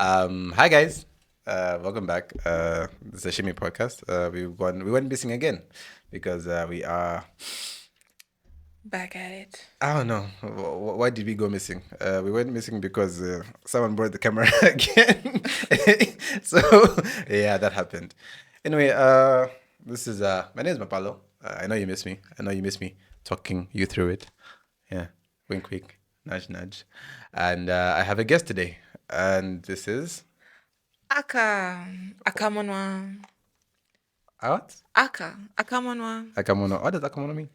Hi guys, welcome back. This is a Shimi podcast. We went missing again because we are. Back at it. I don't know why did we go missing. We went missing because someone brought the camera again. So yeah, that happened. Anyway, this is my name is Mapalo. I know you miss me. I know you miss me talking you through it. Yeah, wink, wink, nudge, nudge. And I have a guest today, and this is Aka. Akamonwa. what? Akamonwa. Akamono. What does Akamono mean?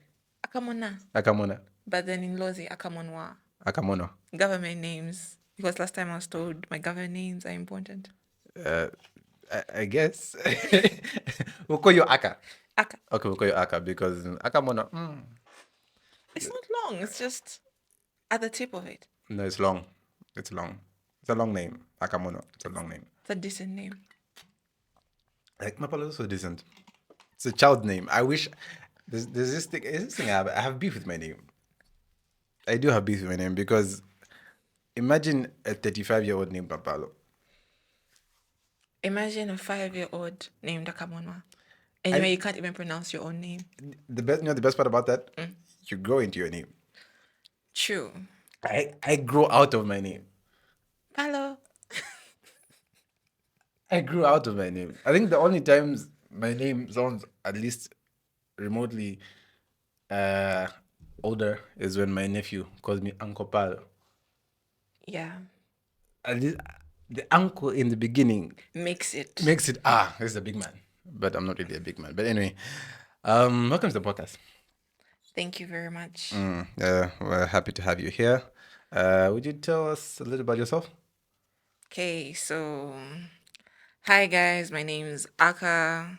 Akamona. Akamona. But then in Lozi, Akamonwa. Akamono. Government names. Because last time I was told my government names are important. Uh, I guess. We'll call you Aka. Aka. Okay, we'll call you Aka because Akamono. It's not long. It's just at the tip of it. No, it's long. It's long. It's a long name. Akamono. It's a long name. It's a decent name. Like Mapalo is so decent. It's a child name. I wish there's this thing I have beef with my name. I do have beef with my name because imagine a 35-year-old named Mapalo. Imagine a 5-year-old named Akamonwa. And you can't even pronounce your own name. The best part about that, you grow into your name. True. I grow out of my name. Palo. I grew out of my name. I think the only times my name sounds at least remotely older is when my nephew calls me Uncle Pal. Yeah. At least the uncle in the beginning Makes it. this is a big man. But I'm not really a big man. But anyway, welcome to the podcast. Thank you very much. We're happy to have you here. Would you tell us a little about yourself? Okay, so hi guys, my name is Aka.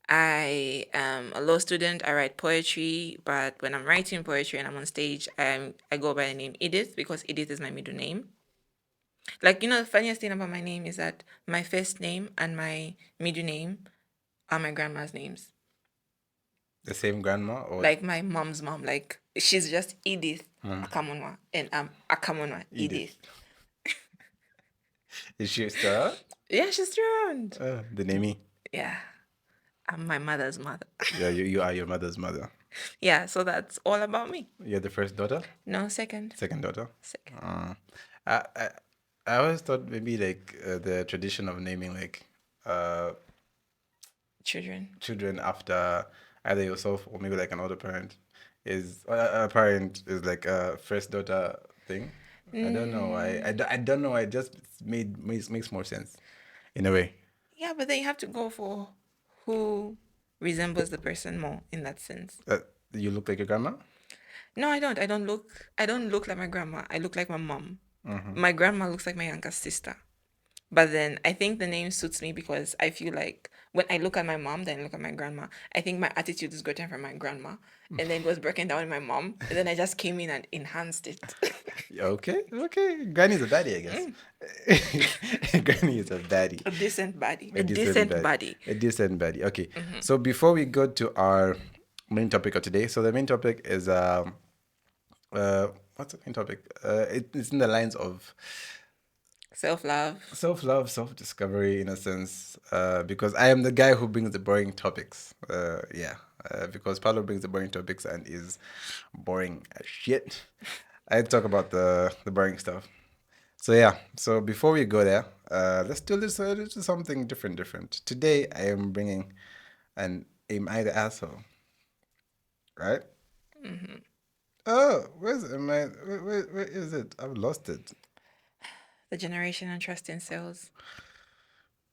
I am a law student. I write poetry, but when I'm writing poetry and I'm on stage, I go by the name Edith because Edith is my middle name. Like, the funniest thing about my name is that my first name and my middle name are my grandma's names. The same grandma or Like my mom's mom. Like, she's just Edith Akamonwa, and I'm Akamonwa Edith. Is she still? Yeah, she's around. The namey. Yeah. I'm my mother's mother. Yeah, you are your mother's mother. Yeah, so that's all about me. You're the first daughter? No, second. Second daughter? Second. I always thought maybe like the tradition of naming like Children after either yourself or maybe like an older parent is a parent is like a first daughter thing. I don't know why. I don't know. It just makes more sense in a way. Yeah, but then you have to go for who resembles the person more in that sense. You look like your grandma? No, I don't. I don't look like my grandma. I look like my mom. My grandma looks like my younger sister. But then I think the name suits me because I feel like when I look at my mom, then I look at my grandma. I think my attitude is gotten from my grandma. And then it was broken down in my mom. And then I just came in and enhanced it. Okay. Granny's a baddie, I guess. Granny is a baddie. A decent body. A decent baddie. Okay. So before we go to our main topic of today, so the main topic is what's the main topic? It's in the lines of Self-love, self-discovery in a sense, because I am the guy who brings the boring topics. Because Paulo brings the boring topics and is boring as shit. I talk about the boring stuff. So yeah, so before we go there, let's do something different. Today I am bringing an Am I the Asshole? Right? Oh, where's it? Where is it? I've lost it. the generation and trust in sales.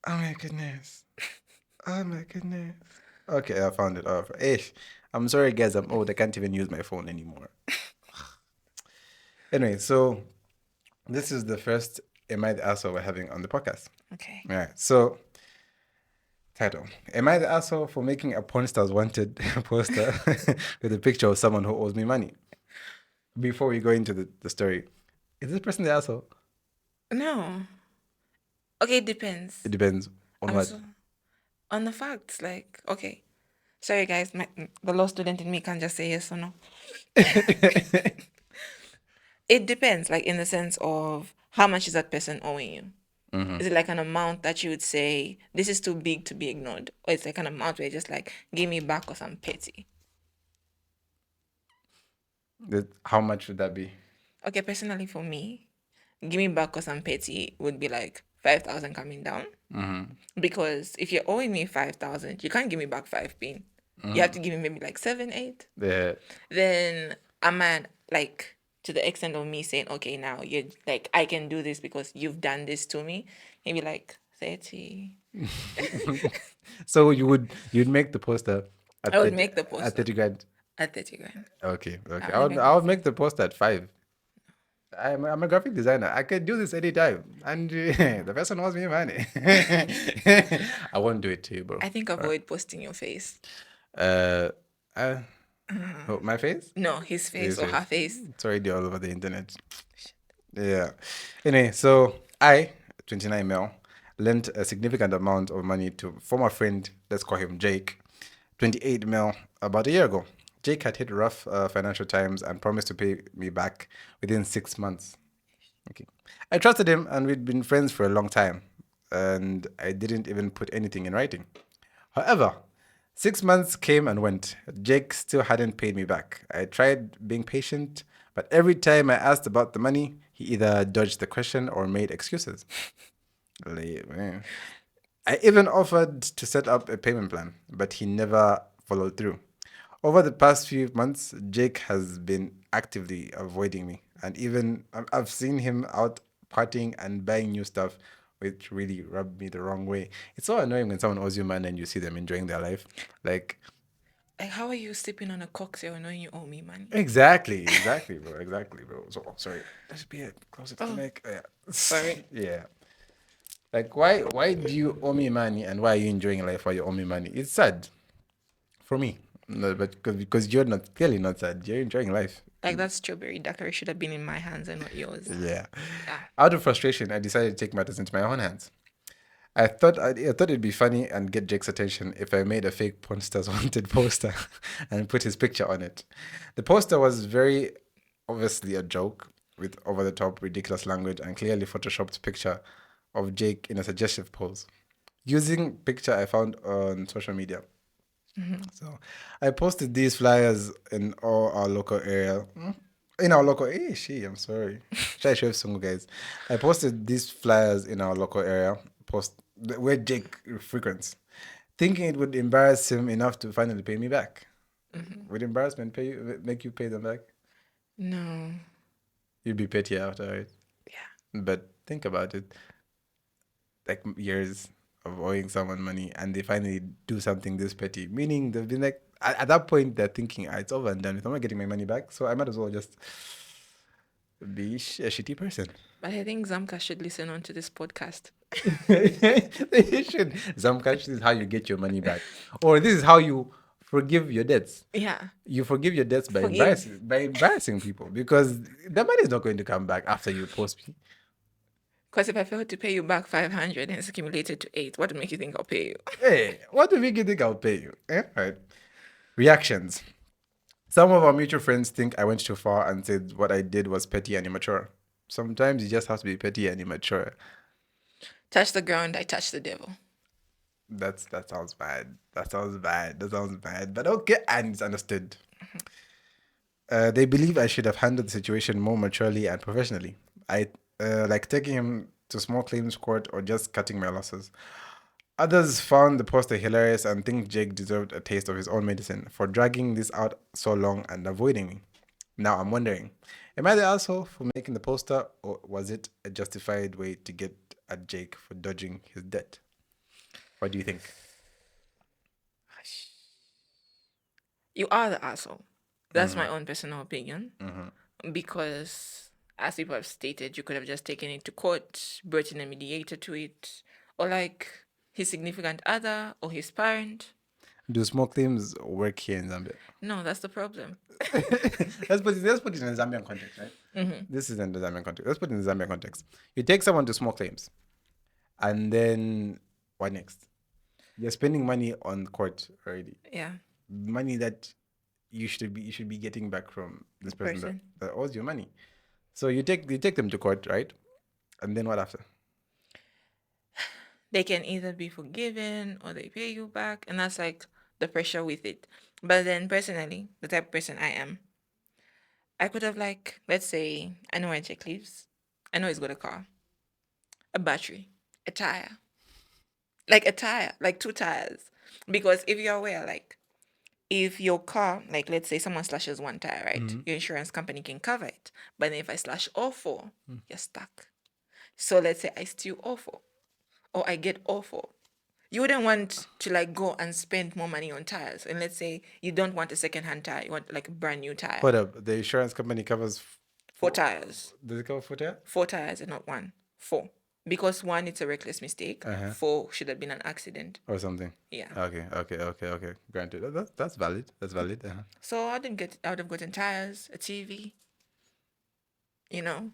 Oh my goodness. Okay, I found it. I'm sorry, guys. I'm old. I can't even use my phone anymore. Anyway, so this is the first Am I the Asshole we're having on the podcast. Okay. All right. So, title: Am I the asshole for making a porn star's wanted poster with a picture of someone who owes me money? Before we go into the story, is this person the asshole? No. Okay, it depends. It depends on what. On the facts, like, okay. Sorry, guys, the law student in me can't just say yes or no. It depends, like, in the sense of how much is that person owing you? Is it like an amount that you would say this is too big to be ignored, or it's like an amount where you're just like give me back because I'm petty? How much would that be? Okay, personally for me, give me back because I'm petty would be like 5,000 coming down. Because if you're owing me 5,000, you can't give me back 5p. You have to give me maybe like 7, 8. The Then I'm at like to the extent of me saying, okay, now you're like, I can do this because you've done this to me. Maybe like 30. So you'd make the poster I at would 30, make the at poster 30 grand. at 30 grand. Okay, I okay. only make I it would make five. the poster at 5. I'm a graphic designer. I can do this anytime, and the person owes me money. I won't do it to you, bro. I think avoid posting your face. Uh, uh oh, my face? No, his face His or her face. face. It's already all over the internet. Yeah. Anyway, so I, 29 mil, lent a significant amount of money to former friend, let's call him Jake, 28 mil, about a year ago. Jake had hit rough financial times and promised to pay me back within 6 months. Okay. I trusted him and we'd been friends for a long time. And I didn't even put anything in writing. However, 6 months came and went. Jake still hadn't paid me back. I tried being patient, but every time I asked about the money, he either dodged the question or made excuses. I even offered to set up a payment plan, but he never followed through. Over the past few months, Jake has been actively avoiding me, and even I've seen him out partying and buying new stuff, which really rubbed me the wrong way. It's so annoying when someone owes you money and you see them enjoying their life. Like, Like, how are you sipping on a cocktail knowing you owe me money? exactly, bro, exactly, bro. So, sorry, let's be closer to the Oh, mic. Yeah, sorry. yeah. Like, why do you owe me money, and why are you enjoying life while you owe me money? It's sad for me, no, but because you're not clearly not sad, you're enjoying life. Like that strawberry daiquiri should have been in my hands and not yours. Yeah. Yeah. Out of frustration, I decided to take matters into my own hands. I thought it'd be funny and get Jake's attention if I made a fake porn stars wanted poster and put his picture on it. The poster was very obviously a joke with over the top ridiculous language and clearly photoshopped picture of Jake in a suggestive pose. Using picture I found on social media. So I posted these flyers in all our local area. In our local I'm sorry. Try show single guys. I posted these flyers in our local area, post where Jake frequents, thinking it would embarrass him enough to finally pay me back. Would embarrassment make you pay them back? No. You'd be petty after it. Yeah. But think about it. Like years of owing someone money and they finally do something this petty. Meaning they've been like at that point they're thinking, it's over and done with. I'm not getting my money back, so I might as well just be a shitty person. But I think Zamka should listen on to this podcast. You should. Zamkash, this is how you get your money back. Or this is how you forgive your debts. Yeah. You forgive your debts by Forgive. embarrassing people because the money is not going to come back after you post me. Because if I fail to pay you back 500 and it's accumulated to 8, what would make you think I'll pay you? Hey, what do you think I'll pay you? Right. Reactions. Some of our mutual friends think I went too far and said what I did was petty and immature. Sometimes you just have to be petty and immature. Touch the ground, I touch the devil. That sounds bad. That sounds bad. That sounds bad. But okay, and it's understood. They believe I should have handled the situation more maturely and professionally. I like taking him to small claims court or just cutting my losses. Others found the poster hilarious and think Jake deserved a taste of his own medicine for dragging this out so long and avoiding me. Now I'm wondering, am I the asshole for making the poster, or was it a justified way to get at Jake for dodging his debt? What do you think? You are the asshole. That's my own personal opinion. Because, as people have stated, you could have just taken it to court, brought in a mediator to it, or like his significant other or his parent. Do small claims work here in Zambia? No, that's the problem. Let's put it in a Zambian context, right? This is in the Zambian context. Let's put it in the Zambian context. You take someone to small claims, and then what next? You're spending money on court already. Yeah. Money that you should be getting back from this person that owes you money. So you take them to court, right? And then what after? they can either be forgiven or they pay you back, and that's like the pressure with it. But then personally, the type of person I am, I could have like, let's say, I know where Jack lives. I know he's got a car, a battery, a tire, like two tires. Because if you're aware, like if your car, like let's say someone slashes one tire, right? Your insurance company can cover it. But then if I slash all four, you're stuck. So let's say I steal all four, or I get all four. You wouldn't want to like go and spend more money on tires. And let's say you don't want a second hand tire, you want like a brand new tire. Hold up. The insurance company covers Four tires. does it cover foot tire? Four tires and not one. Four. Because one, it's a reckless mistake. Four should have been an accident. Or something. Yeah. Okay. Granted. That's valid. That's valid. So I would have gotten tires, a TV, you know,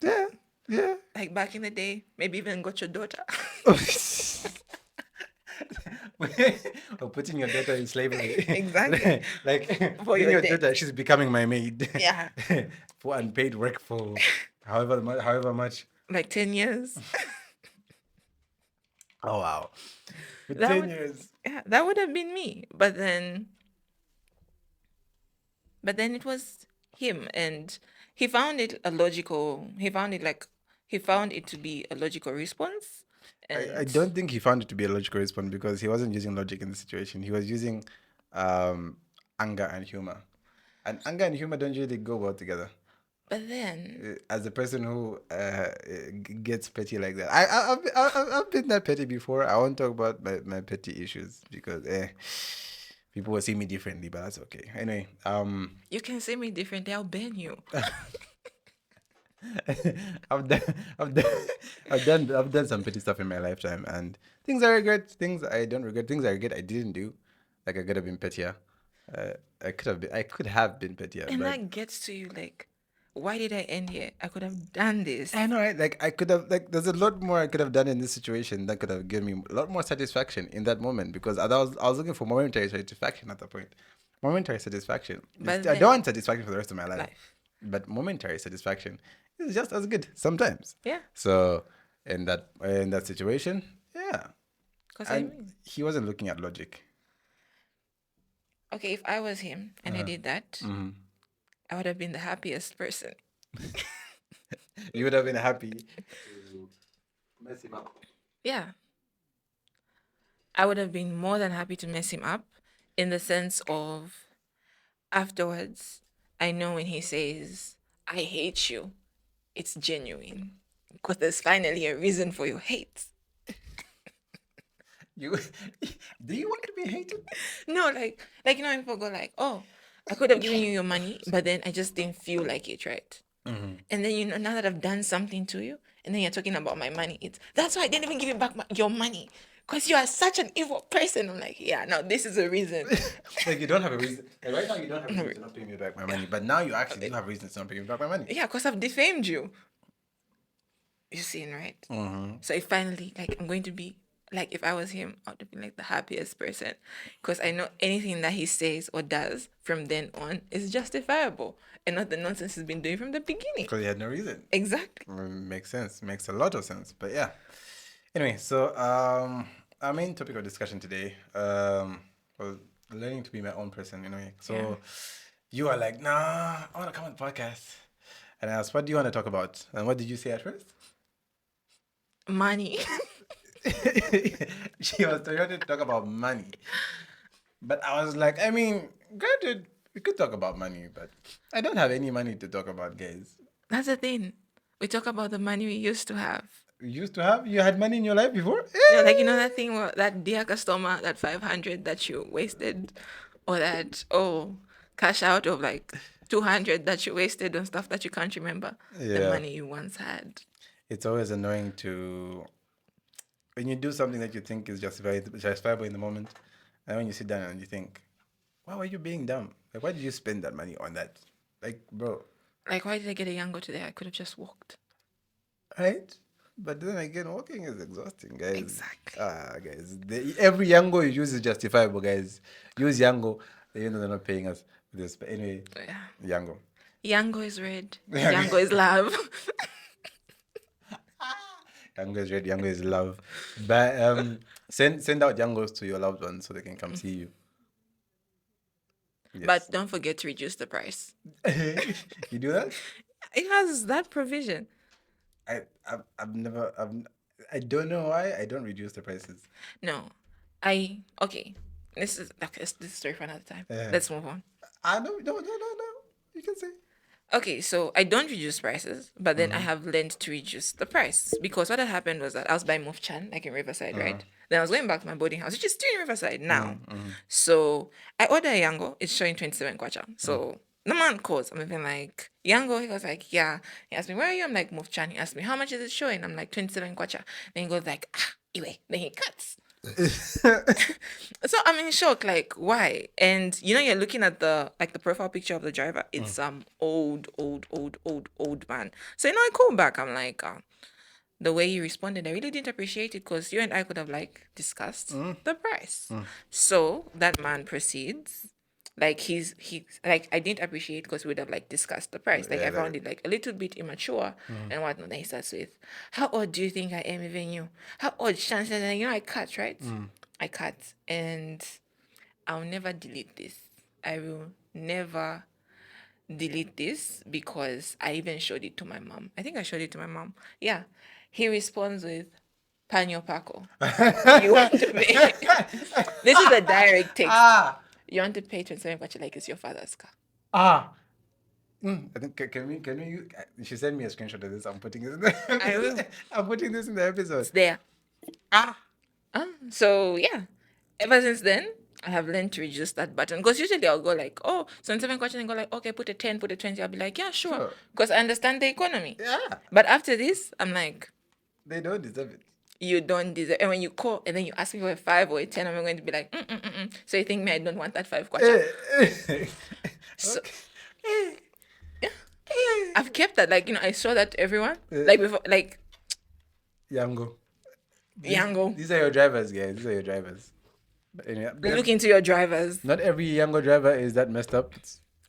Yeah. Yeah. like back in the day, maybe even got your daughter. Or putting your daughter in slavery. Exactly. Like For being your your debt. daughter, she's becoming my maid. Yeah. For unpaid work for however much. Like 10 years. Oh wow. For That 10 would, years. yeah, that would have been me. But then it was him, and he found it a logical. He found it to be a logical response, I and don't think he found it to be a logical response because he wasn't using logic in the situation. He was using anger and humor. And anger and humor don't usually go well together. but then As a person who gets petty like that, I've been that petty before. I won't talk about my petty issues because people will see me differently, but that's okay. Anyway, you can see me differently. I'll ban you. I've done, I've done, I've done some petty stuff in my lifetime, and things I regret, things I don't regret, things I regret I didn't do. Like I could have been pettier. I could have been pettier, And but that gets to you like, why did I end here? I could have done this. I know, right? Like I could have, like, there's a lot more I could have done in this situation that could have given me a lot more satisfaction in that moment because I was looking for momentary satisfaction at that point. Momentary satisfaction. But I then, don't want satisfaction for the rest of my life, life. but momentary satisfaction is just as good sometimes. Yeah. So in that situation, yeah, Because and he wasn't looking at logic. okay, if I was him and I did that, Mm-hmm. I would have been the happiest person. You would have been happy to mess him up. Yeah. I would have been more than happy to mess him up in the sense of afterwards, I know when he says, I hate you, it's genuine. Because there's finally a reason for your hate. You do you want to be hated? No, like you know, people go like, oh, I could have given you your money, but then I just didn't feel like it, right? And then now that I've done something to you, and then you're talking about my money, that's why I didn't even give you back your money. Because you are such an evil person. I'm like, yeah, now this is a reason. Like you don't have a reason. Like right now you don't have a reason to not pay me back my money, but now you actually do have reasons to not pay me back my money. Yeah, because I've defamed you. You're seeing, right? So if finally, like, I'm going to be, like, if I was him, I would be like the happiest person. Because I know anything that he says or does from then on is justifiable and not the nonsense he's been doing from the beginning. Because he had no reason. Exactly. Makes sense. Makes a lot of sense. But yeah. Anyway, so our main topic of discussion today was learning to be my own person. Anyway, so you are like, nah, I want to come on the podcast, and I asked, what do you want to talk about? And what did you say at first? Money. She was trying to talk about money, but I was like, I mean, granted, we could talk about money, but I don't have any money to talk about, guys. That's the thing. We talk about the money we used to have. You used to have? You had money in your life before? Yeah, like, that thing where that dear customer, that 500 that you wasted, or that, cash out of like 200 that you wasted on stuff that you can't remember. The Yeah. money you once had. It's always annoying to when you do something that you think is justifiable in the moment, and when you sit down and you think, why were you being dumb? Like, why did you spend that money on that? Like, bro, Like, why did I get a Yango today? I could have just walked. right? But then again, walking is exhausting, guys. Exactly. Guys, every Yango you use is justifiable, guys. Use Yango, even though they're not paying us for this. But anyway, Yeah. Yango. Yango is red. Yango is love. Yango is red, Yango is love. But send out Yangos to your loved ones so they can come see you. But Yes. don't forget to reduce the price. You do that? It has that provision. I've never I don't know why I don't reduce the prices. No, okay. This is story for another time. Uh, Let's move on. I no. You can say. Okay, so I don't reduce prices, but then I Mm-hmm. have learned to reduce the price because what had happened was that I was buying Mufchan, like in Riverside, right? Then I was going back to my boarding house, which is still in Riverside now. Mm-hmm. So I order a Yango, it's showing 27 kwacha. So the man calls, I'm even like, Yango? He goes like, yeah. He asked me, where are you? I'm like, Mufchan. He asked me, how much is it showing? I'm like, 27 kwacha. Then he goes like, anyway. Then he cuts. So I'm in shock, like why? And you're looking at the profile picture of the driver. It's old man. So I call back. I'm like, the way you responded, I really didn't appreciate it because you and I could have like discussed the price. So that man proceeds. Like he like I didn't appreciate because we would have like discussed the price. Like Yeah, I found it like a little bit immature and whatnot. Then he starts with, how old do you think I am even you? How old chances and I cut, right? I cut and I'll never delete this. I will never delete this because I even showed it to my mom. I think I showed it to my mom. Yeah. He responds with Panyo Paco. You want to pay? This is a direct text. You want to pay 27 kwacha like it's your father's car. I think can we she sent me a screenshot of this. I'm putting this in the I will. I'm putting this in the episode. It's there. So yeah. Ever since then, I have learned to reduce that button. Because usually I'll go like, oh, 27 kwacha and go like, okay, put a 10, put a 20. I'll be like, yeah, sure. Sure. Because I understand the economy. Yeah. But after this, I'm like, They don't deserve it. you don't deserve. And when you call and then you ask me for a 5 or a 10, I'm going to be like, So you think me I don't want that 5 kwacha? So Okay. I've kept that. Like, I show that to everyone. Like before, like Yango. Yango. These are your drivers, guys. These are your drivers. But anyway, Look into your drivers. not every Yango driver is that messed up.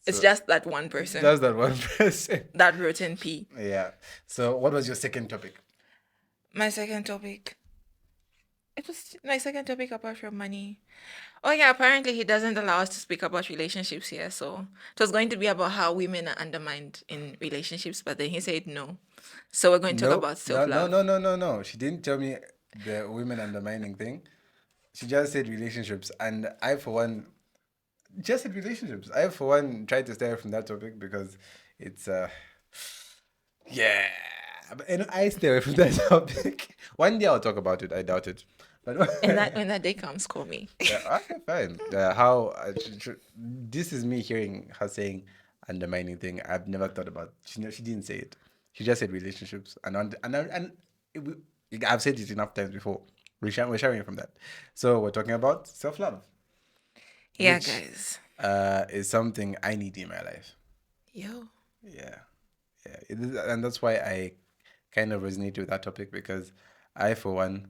It's just that one person. Just that one person. That rotten pea. Yeah. So what was your second topic? My second topic. It was my second topic apart from money. Oh yeah, apparently he doesn't allow us to speak about relationships here. So it was going to be about how women are undermined in relationships, but then he said no. So we're going to talk about self-love. No. She didn't tell me the women undermining thing. She just said relationships, and I, for one, just said relationships. I, for one, tried to stay away from that topic because it's yeah. And I stay away from that topic. One day I'll talk about it. I doubt it. But And that when that day comes, call me. yeah, okay, fine. This is me hearing her saying undermining thing. I've never thought about. She didn't say it. She just said relationships, I've said it enough times before. We're sharing from that. So we're talking about self love. Yeah, Which- guys. Is something I need in my life. Yo. Yeah, and that's why I kind of resonate with that topic because I, for one,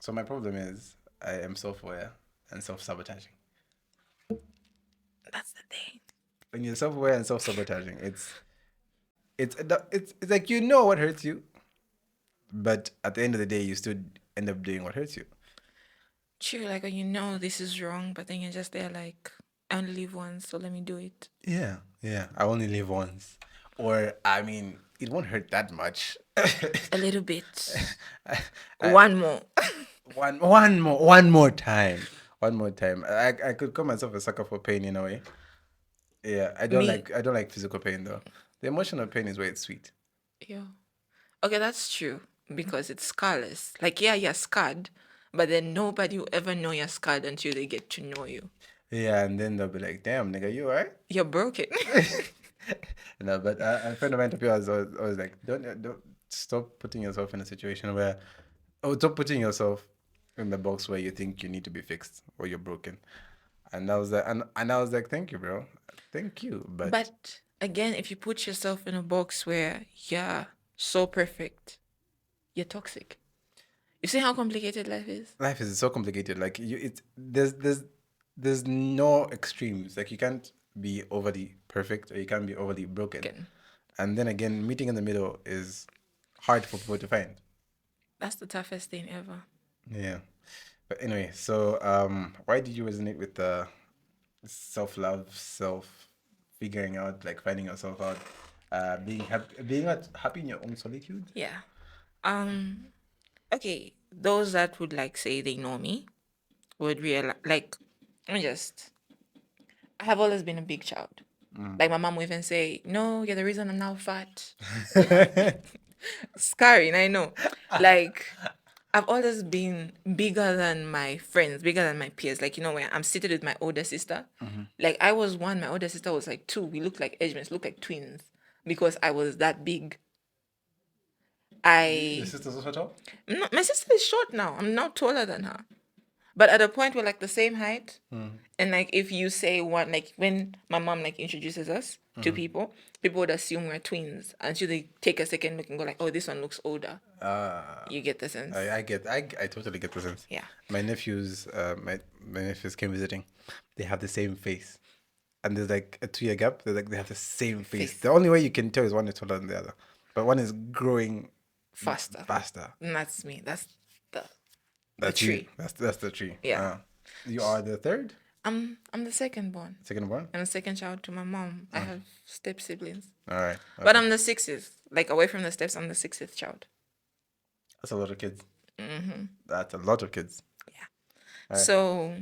so my problem is I am self-aware and self-sabotaging. That's the thing. When you're self-aware and self-sabotaging, it's like you know what hurts you, but at the end of the day, you still end up doing what hurts you. True, like when this is wrong, but then you're just there like, I only live once, so let me do it. Yeah. I only live once, or I mean, it won't hurt that much. A little bit. One more. One more time. I could call myself a sucker for pain in a way. Yeah, I don't like physical pain though. The emotional pain is where it's sweet. Yeah. Okay, that's true because it's scarless. Like, yeah, you're scarred, but then nobody will ever know you're scarred until they get to know you. Yeah, and then they'll be like, "Damn, nigga, you alright?" You're broken. No, but a friend of mine told me I was like, don't stop putting yourself in a situation where, stop putting yourself in the box where you think you need to be fixed or you're broken. And I was like, and I was like, thank you, bro, thank you, But again, if you put yourself in a box where you're so perfect, you're toxic. You see how complicated life is? life is so complicated. Like there's no extremes. Like you can't be overly perfect or you can't be overly broken. Again. And then again, meeting in the middle is hard for people to find. That's the toughest thing ever. Yeah. But anyway, so why did you resonate with the self-love, self figuring out, like finding yourself out, being happy in your own solitude? Yeah. Um. Okay. Those that would like say they know me would realize. Like, let me just. I have always been a big child. Like my mom would even say, "No, you're the reason I'm now fat." Scarring, I know. Like, I've always been bigger than my friends, bigger than my peers. Like, when I'm seated with my older sister, like I was one, my older sister was like two. We looked like edgemans, looked like twins because I was that big. Your I, sister's also tall? my sister is short now. I'm now taller than her. But at a point we're like the same height. And like if you say one, like when my mom like introduces us to people, people would assume we're twins until they take a second look and go like, oh, this one looks older. Uh, You get the sense? I totally get the sense. Yeah. My nephews came visiting. They have the same face, and there's like a 2 year gap. They have the same face. Face. The only way you can tell is one is taller than the other, but one is growing Faster. faster. And that's me. That's the That's you. tree. That's the tree. Yeah. You are the third, I'm the second born. second one. I'm the second child to my mom. I have step siblings. All right. But Okay. I'm the sixth. Like away from the steps, I'm the sixth child. That's a lot of kids. That's a lot of kids. Right. So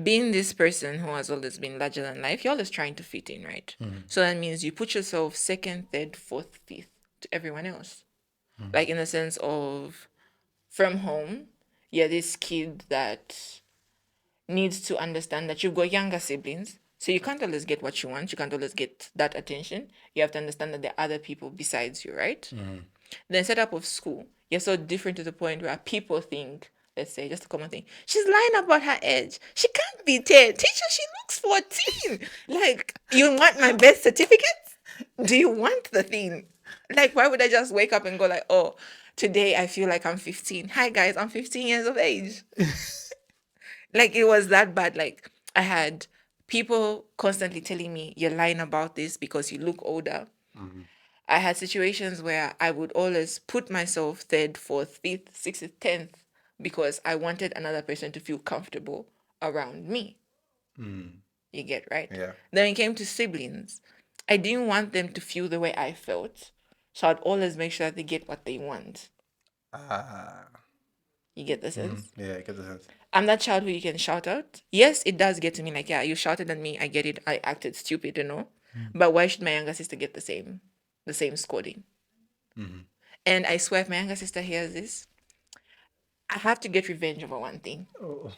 being this person who has always been larger than life, you're always trying to fit in, right? So that means you put yourself second, third, fourth, fifth to everyone else. Like in the sense of from home, you're this kid that needs to understand that you've got younger siblings. So you can't always get what you want. You can't always get that attention. You have to understand that there are other people besides you, right? Then setup of school, you're so different to the point where people think, let's say, just a common thing, she's lying about her age. She can't be 10. Teacher, she looks 14. Like, you want my birth certificate? Do you want the thing? Like, why would I just wake up and go like, oh, today I feel like I'm 15. Hi guys, I'm 15 years of age. Like it was that bad. Like I had people constantly telling me, you're lying about this because you look older. I had situations where I would always put myself third, fourth, fifth, sixth, tenth because I wanted another person to feel comfortable around me. You get right? Yeah. Then when it came to siblings, I didn't want them to feel the way I felt. So I'd always make sure that they get what they want. Ah. You get the sense? Yeah, I get the sense. I'm that child who you can shout out. Yes, it does get to me. Like, yeah, you shouted at me. I get it. I acted stupid, But why should my younger sister get the same scolding? And I swear, if my younger sister hears this, I have to get revenge over one thing. Oh.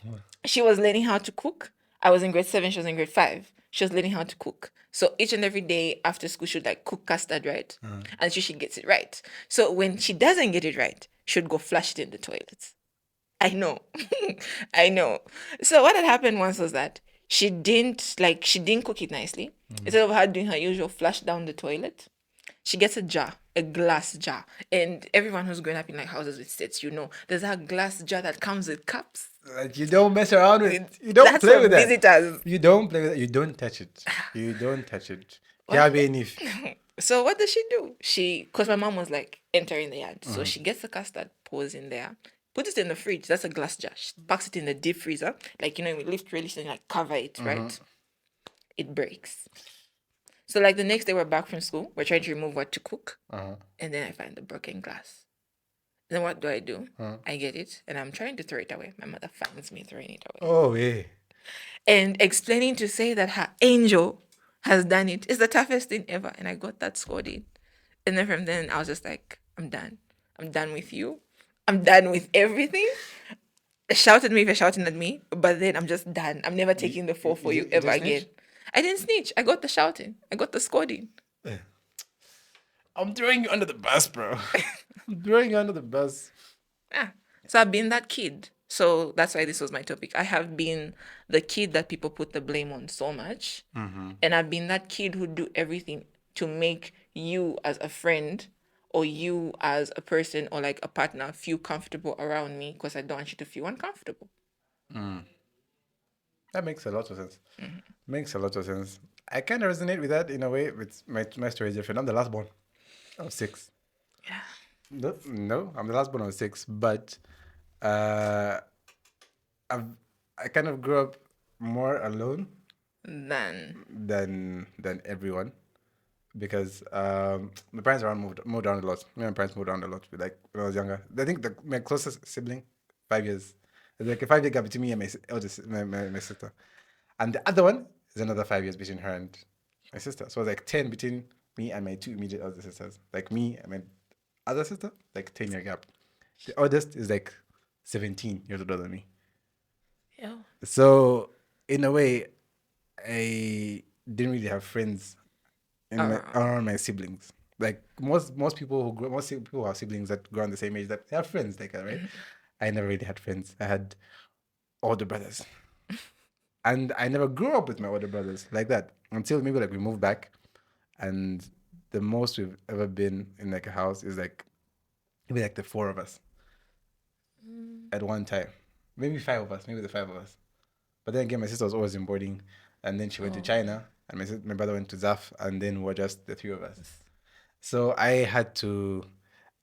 She was learning how to cook. I was in grade 7. She was in grade 5. She was learning how to cook. So each and every day after school, she'd like cook custard, right? And she gets it right. So when she doesn't get it right, she'd go flush it in the toilet. I know. I know. So what had happened once was that she didn't cook it nicely. Instead of her doing her usual flush down the toilet, she gets a jar, a glass jar. And everyone who's growing up in like houses with sets, there's a glass jar that comes with cups. Like, you don't mess around with. You don't That's play for with that. visitors. You don't play with that. You don't touch it. You don't touch it. What? Yeah, if. So what does she do? Because my mom was like entering the yard. So she gets the custard, pours in there, puts it in the fridge. That's a glass jar. She packs it in the deep freezer. Like, we lift, release, and like cover it, right? It breaks. So like the next day we're back from school. We're trying to remove what to cook. And then I find the broken glass. Then what do? I get it and I'm trying to throw it away. My mother finds me throwing it away. Oh, yeah. And explaining to say that her angel has done it is the toughest thing ever. And I got that scolded. And then from then I was just like, I'm done. I'm done with you. I'm done with everything. Shout at me if you're shouting at me, but then I'm just done. I'm never taking the fall for you you ever didn't again. snitch? I didn't snitch. I got the shouting. I got the scolding. I'm throwing you under the bus, bro. I'm throwing you under the bus. Yeah. So I've been that kid. So that's why this was my topic. I have been the kid that people put the blame on so much. And I've been that kid who do everything to make you as a friend or you as a person or like a partner feel comfortable around me because I don't want you to feel uncomfortable. That makes a lot of sense. Makes a lot of sense. I kind of resonate with that in a way. With my story is different. I'm the last born of 6. Yeah. No, no, I'm the last born of six, but uh, I've, I kind of grew up more alone Then, than everyone because my parents around moved around a lot. Me and my parents moved around a lot. Like when I was younger, I think my closest sibling, 5 years. There's like a 5 year gap between me and my eldest, my sister, and the other one is another 5 years between her and my sister. So it was like 10 between me and my two immediate elder sisters. Like me and my other sister, like 10 year gap. The oldest is like 17 years older than me. yeah. So in a way, I didn't really have friends in my Around. around my siblings. Like most people people who have siblings that grow on the same age that they have friends like that, right? I never really had friends. I had older brothers, and I never grew up with my older brothers like that until maybe like we moved back, and the most we've ever been in like a house is like maybe like the four of us at one time, maybe five of us, maybe the five of us. But then again, my sister was always in boarding, and then she went to Oh, China, and my brother went to ZAF, and then we're just the three of us. So I had to,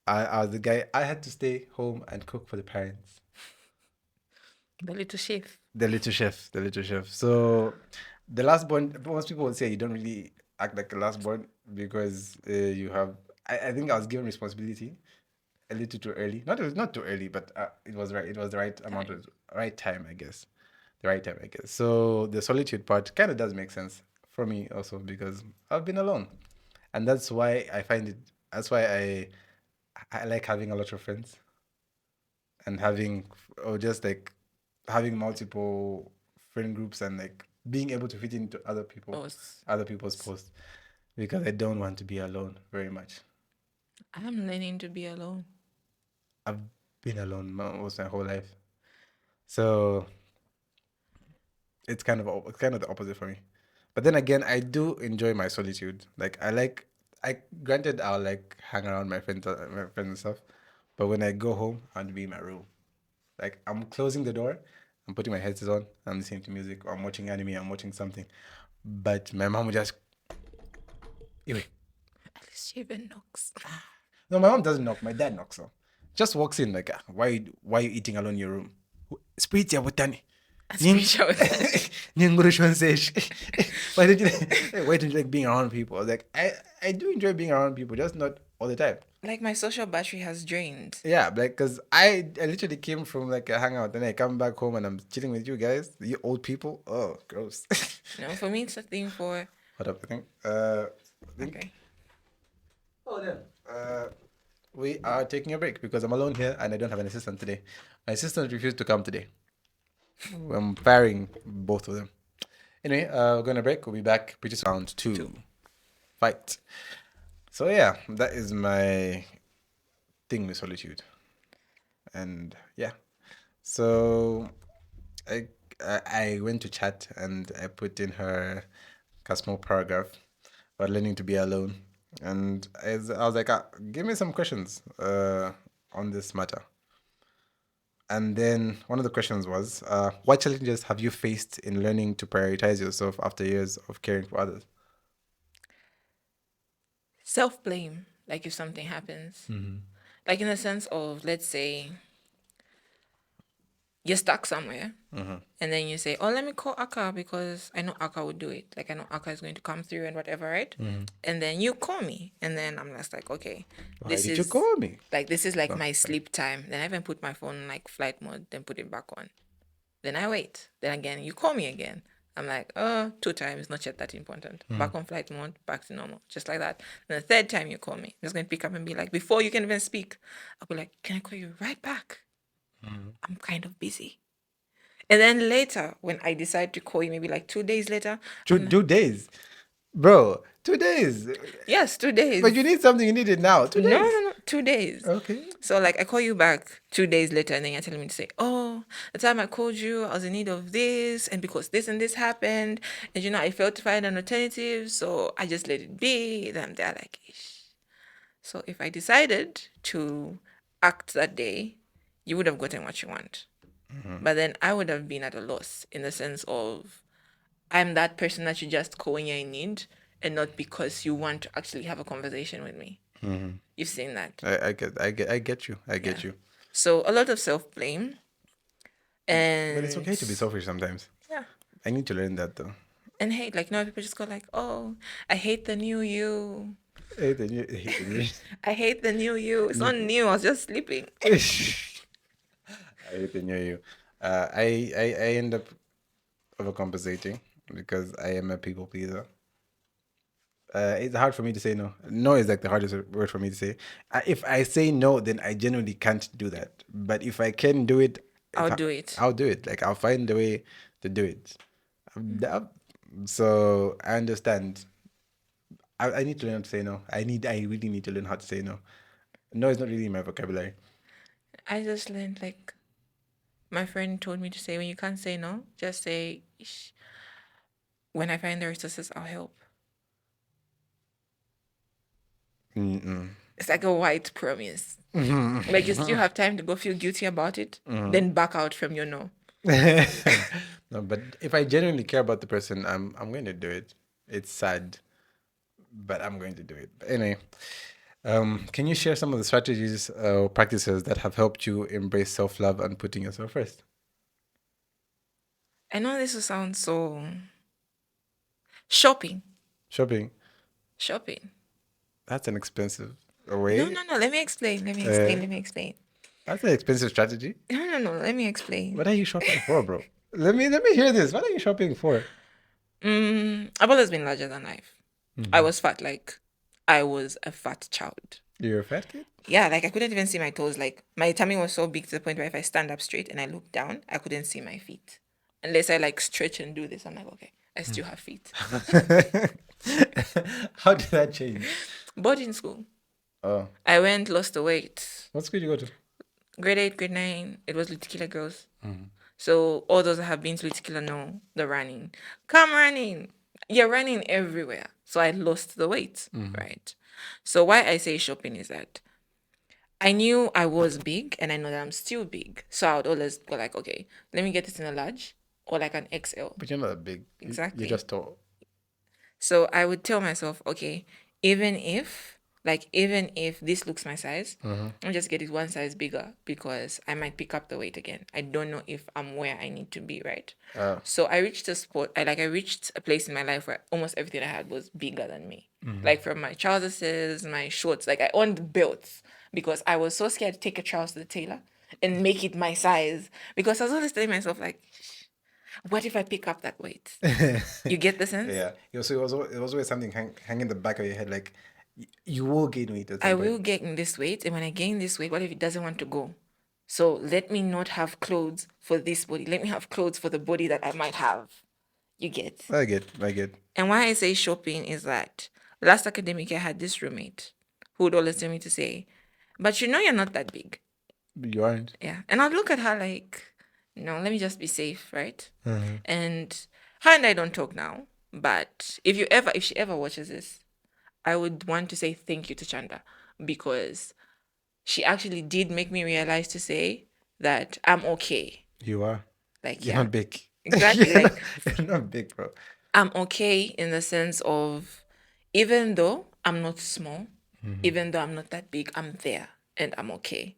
I was the guy. I had to stay home and cook for the parents. the little chef. The little chef, the little chef. So the last born, most people would say you don't really act like a last born because you have. I think I was given responsibility a little too early. Not too early, but it was right. It was the right amount Time. of right time, I guess. The right time, I guess. So the solitude part kind of does make sense for me also because I've been alone, and that's why I find it. That's why I like having a lot of friends and having or just like having multiple friend groups and like being able to fit into Us. other people's posts because I don't want to be alone very much. I'm learning to be alone. I've been alone most my whole life, so it's kind of the opposite for me. But then again, I do enjoy my solitude. Like I granted I'll like hang around my friends and stuff, but when I go home, I want to be in my room. Like I'm closing the door, I'm putting my headset on, I'm listening to music, or I'm watching anime, I'm watching something. But my mom would just, anyway, At least she even knocks. no, my mom doesn't knock. My dad knocks her. Just walks in like, why are you eating alone in your room? Spirit ya butani. That's Ning, pretty sure. why did you why don't you like being around people? I was like, I do enjoy being around people, just not all the time. Like my social battery has drained. Yeah, like because I literally came from like a hangout, and I come back home and I'm chilling with you guys, you old people. Oh, gross. No, for me it's a thing for What up? I think. okay. Oh, then. We are taking a break because I'm alone here and I don't have an assistant today. My assistant refused to come today. I'm firing both of them. Anyway, we're going to break. We'll be back pretty soon. Round two. Two. Fight. So, yeah, that is my thing with solitude. And yeah. So, I, I went to chat and I put in her a small paragraph about learning to be alone. And I was like, give me some questions on this matter. And then one of the questions was, what challenges have you faced in learning to prioritize yourself after years of caring for others? Self blame, like if something happens. Like in the sense of let's say you're stuck somewhere and then you say, oh, let me call Aka because I know Aka would do it. Like I know Aka is going to come through and whatever, right? And then you call me and then I'm just like, okay, Why this did you is call me? this is like Oh, my sorry. sleep time. Then I even put my phone in like flight mode, then put it back on. Then I wait. Then again, you call me again. I'm like, oh, two times, not yet that important. Back on flight mode, back to normal, just like that. Then the third time you call me, I'm just going to pick up and be like, before you can even speak, I'll be like, can I call you right back? I'm kind of busy. And then later, when I decide to call you, maybe like 2 days later, Two, 2 days. Bro, 2 days. yes, two But you days. need something, you need it now. Two No, days. no, no, 2 days. Okay. So like I call you back 2 days later, and then you're telling me to say, "Oh, the time I called you, I was in need of this, and because this and this happened, and I failed to find an alternative, so I just let it be." Then they're like, "Ish." So if I decided to act that day, you would have gotten what you want, but then I would have been at a loss in the sense of I'm that person that you just call when you're in need, and not because you want to actually have a conversation with me. You've seen that. I Yeah. get you. So a lot of self-blame But it's and okay to be selfish sometimes. yeah. I need to learn that though. And hate. Like now people just go like, oh, I hate the new you. Hate the new. I hate the new you. It's not new. I was just sleeping. I hate the new you. I end up overcompensating because I am a people pleaser. It's hard for me to say no. No is like the hardest word for me to say. If I say no, then I genuinely can't do that. But if I can do it, I'll do it. I'll do it. Like I'll find a way to do it. So I understand. I need to learn to say no. I really need to learn how to say no. No is not really in my vocabulary. I just learned like my friend told me to say when you can't say no, just say when I find the resources, I'll help. Mm-mm. It's like a white promise. Like you still have time to go feel guilty about it, then back out from your no. No, but if I genuinely care about the person, I'm going to do it. It's sad, but I'm going to do it. But anyway, can you share some of the strategies or practices that have helped you embrace self-love and putting yourself first? I know this will sound so shopping. Shopping, Shopping. that's an expensive No, way. no, no. Let me explain. Let me Uh, explain. Let me explain. that's an expensive strategy. No, no, no. Let me explain. What are you shopping for, bro? Let me hear this. What are you shopping for? I've always been larger than life. I Mm-hmm. was fat, like I was a fat child. You're a fat kid? Yeah, like I couldn't even see my toes. Like my tummy was so big to the point where if I stand up straight and I look down, I couldn't see my feet. Unless I like stretch and do this. I'm like, okay, I still have feet. How did that change? Boarding school. Oh, I went, lost the weight. what school did you go to? Grade 8, grade 9, it was Litikila girls. So all those that have been to Litikila know the running. Come running. You're running everywhere. So I lost the weight, right? So why I say shopping is that I knew I was big and I know that I'm still big. So I would always go like, okay, let me get this in a large or like an XL. But you're not that big. You're Exactly. just tall. So I would tell myself, okay, even if this looks my size, I'll just get it one size bigger because I might pick up the weight again. I don't know if I'm where I need to be, right? Oh. So I reached I reached a place in my life where almost everything I had was bigger than me. Like from my trousers, my shorts, like I owned belts because I was so scared to take a trouser to the tailor and make it my size because I was always telling myself like, what if I pick up that weight? You get the sense? Yeah. So it was always something hanging in the back of your head, like you will gain weight at I some will point. gain this weight, and when I gain this weight, what if it doesn't want to go? So let me not have clothes for this body. Let me have clothes for the body that I might have. You get? I get. And why I say shopping is that last academic year I had this roommate who would always tell me to say, but you know you're not that big. You aren't. Yeah. And I'd look at her like, no, let me just be safe, right? And her and I don't talk now. But if she ever watches this, I would want to say thank you to Chanda because she actually did make me realize to say that I'm okay. You are. Like, You're yeah, not big. exactly. Like, You're not big, bro. I'm okay in the sense of even though I'm not small, even though I'm not that big, I'm there and I'm okay.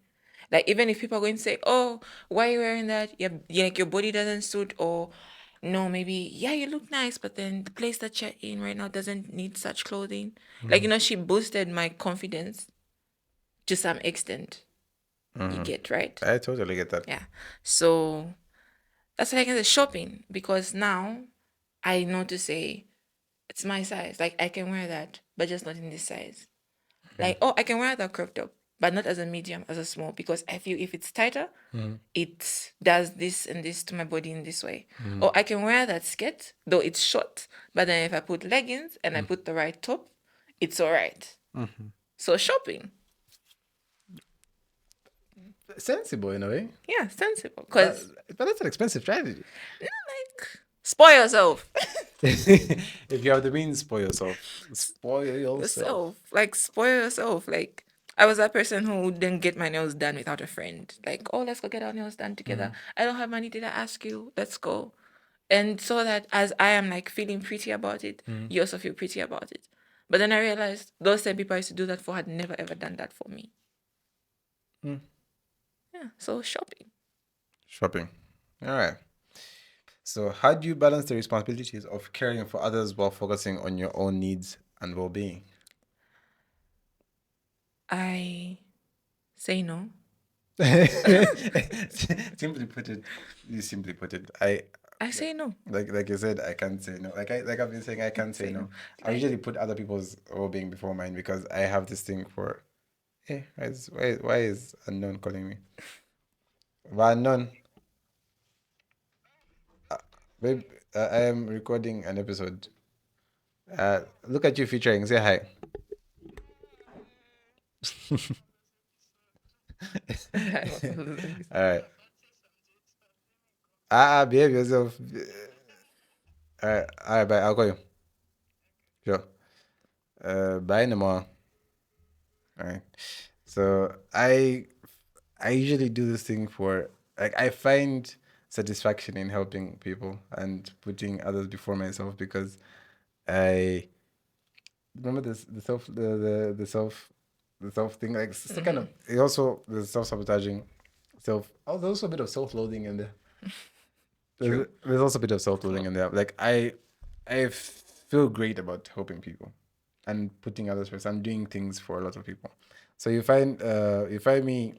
Like, even if people are going to say, oh, why are you wearing that? Like your body doesn't suit, or no, maybe, yeah, you look nice, but then the place that you're in right now doesn't need such clothing. Like, she boosted my confidence to some extent. You get, right? I totally get that. Yeah. So that's why I can say shopping because now I know to say it's my size. Like I can wear that, but just not in this size. Like, oh, I can wear that crop top, but not as a medium, as a small, because I feel if it's tighter, it does this and this to my body in this way. Or I can wear that skirt, though it's short, but then if I put leggings and I put the right top, it's all right. So shopping, Sensible in a way. yeah, sensible. But, Because but that's an expensive strategy. like spoil yourself. If you have the means, spoil yourself. Spoil yourself. Like spoil yourself. Like I was that person who didn't get my nails done without a friend. Like, oh, let's go get our nails done together. I don't have money. Did I ask you? Let's go. And so that as I am like feeling pretty about it, you also feel pretty about it. But then I realized those same people I used to do that for had never ever done that for me. Mm. Yeah. So shopping. Shopping. All right. So, how do you balance the responsibilities of caring for others while focusing on your own needs and well-being? I say no. Simply put it, you simply put it. I I say no. like you said, I can't say no. Like I've been saying, I can't say Say no. no. I Like usually put other people's well-being before mine because I have this thing for. Hey, why is unknown calling me? But unknown, babe, I am recording an episode. Look at you featuring. Say hi. I must listen this. All right. Behave yourself. All right, bye. I'll call you. Sure. Bye, Nama. All right. So I usually do this thing for like I find satisfaction in helping people and putting others before myself because I remember this the self thing like it's the kind Mm-hmm. of it also the self sabotaging self. Oh, there's also a bit of self loathing in there. True. There's also a bit of self loathing in there. Like I feel great about helping people and putting others first. I'm doing things for a lot of people. So you find me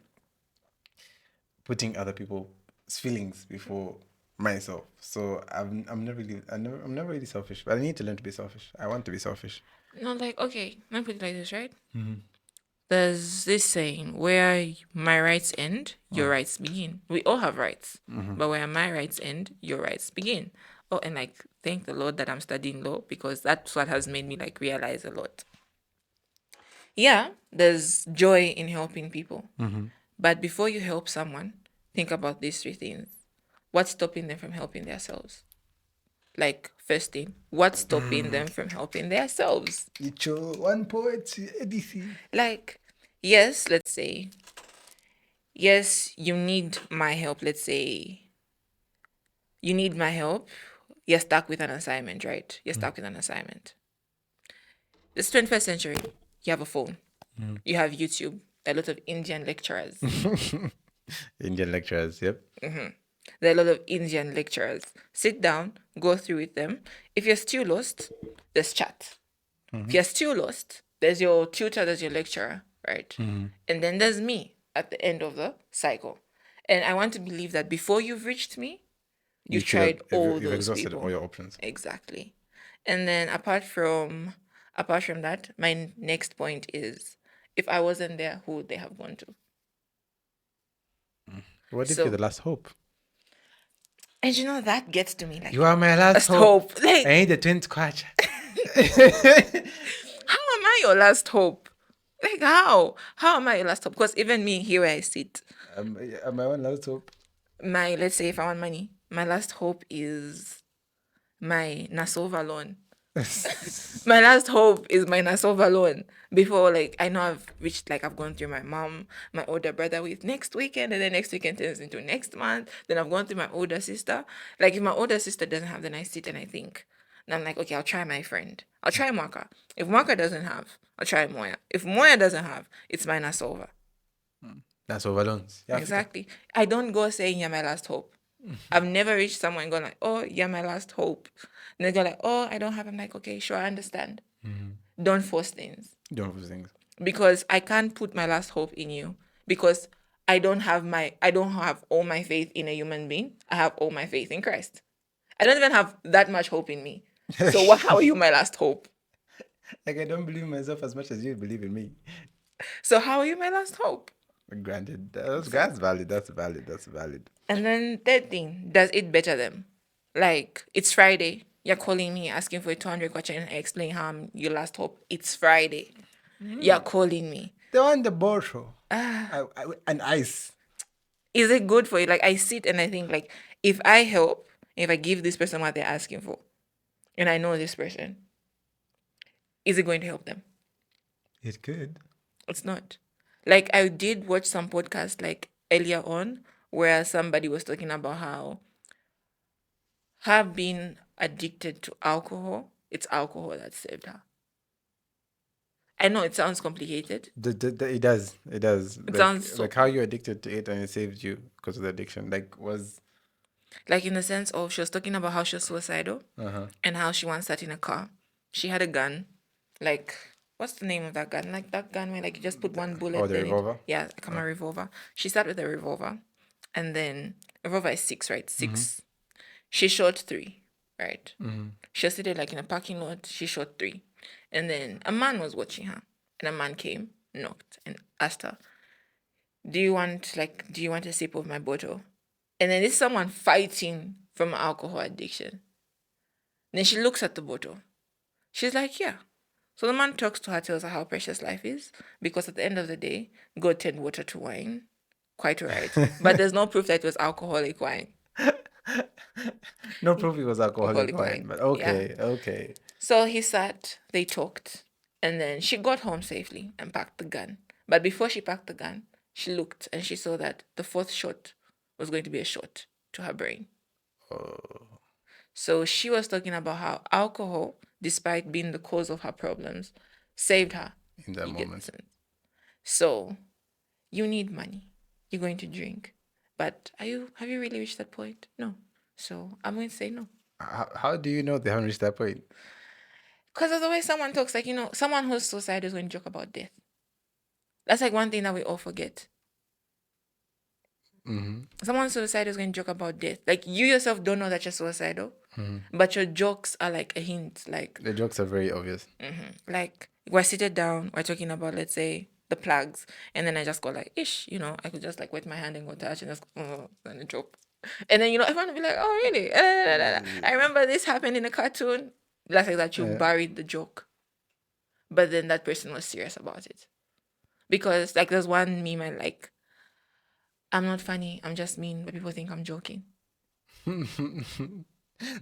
putting other people's feelings before myself. So I'm never really selfish. But I need to learn to be selfish. I want to be selfish. No, like, okay, let me put it like this, right? Mm-hmm. There's this saying where my rights end, your rights begin. We all have rights, Mm-hmm. but where my rights end, your rights begin. Oh, and like, thank the Lord that I'm studying law because that's what has made me like realize a lot. Yeah, there's joy in helping people. Mm-hmm. But before you help someone, think about these three things. What's stopping them from helping themselves? Like, first thing, what's stopping them from helping themselves? It's your one poet, Edith. Like, yes, let's say, yes, you need my help. Let's say you need my help. You're stuck with an assignment, right? You're stuck with an assignment. It's 21st century. You have a phone. You have YouTube. A lot of Indian lecturers. Indian lecturers, yep. There are a lot of Indian lecturers. Sit down, go through with them. If you're still lost, there's chat. If you're still lost, there's your tutor, there's your lecturer, right? And then there's me at the end of the cycle. And I want to believe that before you've reached me, You you've should have tried all you've those exhausted all people. your options. Exactly. And then apart from that, my next point is if I wasn't there, who would they have gone to? What if you're So the last hope? and you know that gets to me You like are my last last hope. hope. I Like, need the twin scratch. how am I your last hope? Like how? How am I your last hope? Because even me here where I sit, Am I one last hope? my let's say if I want money, my last hope is my Nasova loan. My last hope is my Nasova loan. Before like I know I've reached like I've gone through my mom, my older brother with next weekend, and then next weekend turns into next month. Then I've gone through my older sister. Like if my older sister doesn't have, then I sit and I think. And I'm like, okay, I'll try my friend. I'll try Mwaka. If Mwaka doesn't have, I'll try Moya. If Moya doesn't have, it's my Nasova. That's overloans. Yeah, Africa. Exactly. I don't go saying you're my last hope. I've never reached someone going like, oh, you're my last hope. And they go like, oh, I don't have. I'm like, okay, sure, I understand. Don't force things Don't those things. because I can't put my last hope in you because I don't have all my faith in a human being. I have all my faith in Christ. I don't even have that much hope in me. So how are you my last hope? Like I don't believe in myself as much as you believe in me. So how are you my last hope? Granted, that's Exactly. valid. That's valid. That's valid. And then third thing, does it better them? Like it's Friday. You're calling me asking for a 200 question and I explain how I'm your last hope. It's Friday. You're calling me. They want the ball show. And ice. Is it good for you? Like I sit and I think like if I help, if I give this person what they're asking for, and I know this person, is it going to help them? It could. It's not. Like I did watch some podcast like earlier on where somebody was talking about how her being addicted to alcohol, it's alcohol that saved her. I know it sounds complicated. It does. It does. It sounds so Like how you're addicted to it and it saved you because of the addiction. Like was like in the sense of she was talking about how she was suicidal uh-huh. and how she once sat in a car. She had a gun, like what's the name of that gun? Like that gun where like you just put one Or bullet the in it. revolver. Yeah, like a revolver. She sat with a revolver, and then a revolver is six, right? Mm-hmm. Six. She shot three, right? Mm-hmm. She was seated like in a parking lot. She shot three, and then a man was watching her, and a man came, knocked, and asked her, do you want a sip of my bottle?" And then there's someone fighting from alcohol addiction. Then she looks at the bottle. She's like, yeah. So the man talks to her, tells her how precious life is, because at the end of the day, God turned water to wine. Quite right. But there's no proof that it was alcoholic wine. No proof it was alcoholic Alcoholic wine, wine. but Yeah. okay, okay. So he sat, they talked, and then she got home safely and packed the gun. But before she packed the gun, she looked and she saw that the fourth shot was going to be a shot to her brain. Oh, So she was talking about how alcohol, despite being the cause of her problems, saved her. in that You get the moment. sense. So you need money. You're going to drink. But have you really reached that point? No. So I'm going to say no. How do you know they haven't reached that point? Because otherwise someone talks like, someone who's suicidal is going to joke about death. That's like one thing that we all forget. Mm-hmm. Someone suicidal is going to joke about death. Like you yourself don't know that you're suicidal, Mm-hmm. but your jokes are like a hint. The jokes are very obvious. Like we're seated down, we're talking about, let's say, the plugs, and then I just go like, ish, I could just like wet my hand and go touch and just and a joke. And then everyone will be like, oh really? I remember this happened in a cartoon. That's like that you Yeah. buried the joke. But then that person was serious about it. Because like there's one meme I like, I'm not funny, I'm just mean, but people think I'm joking.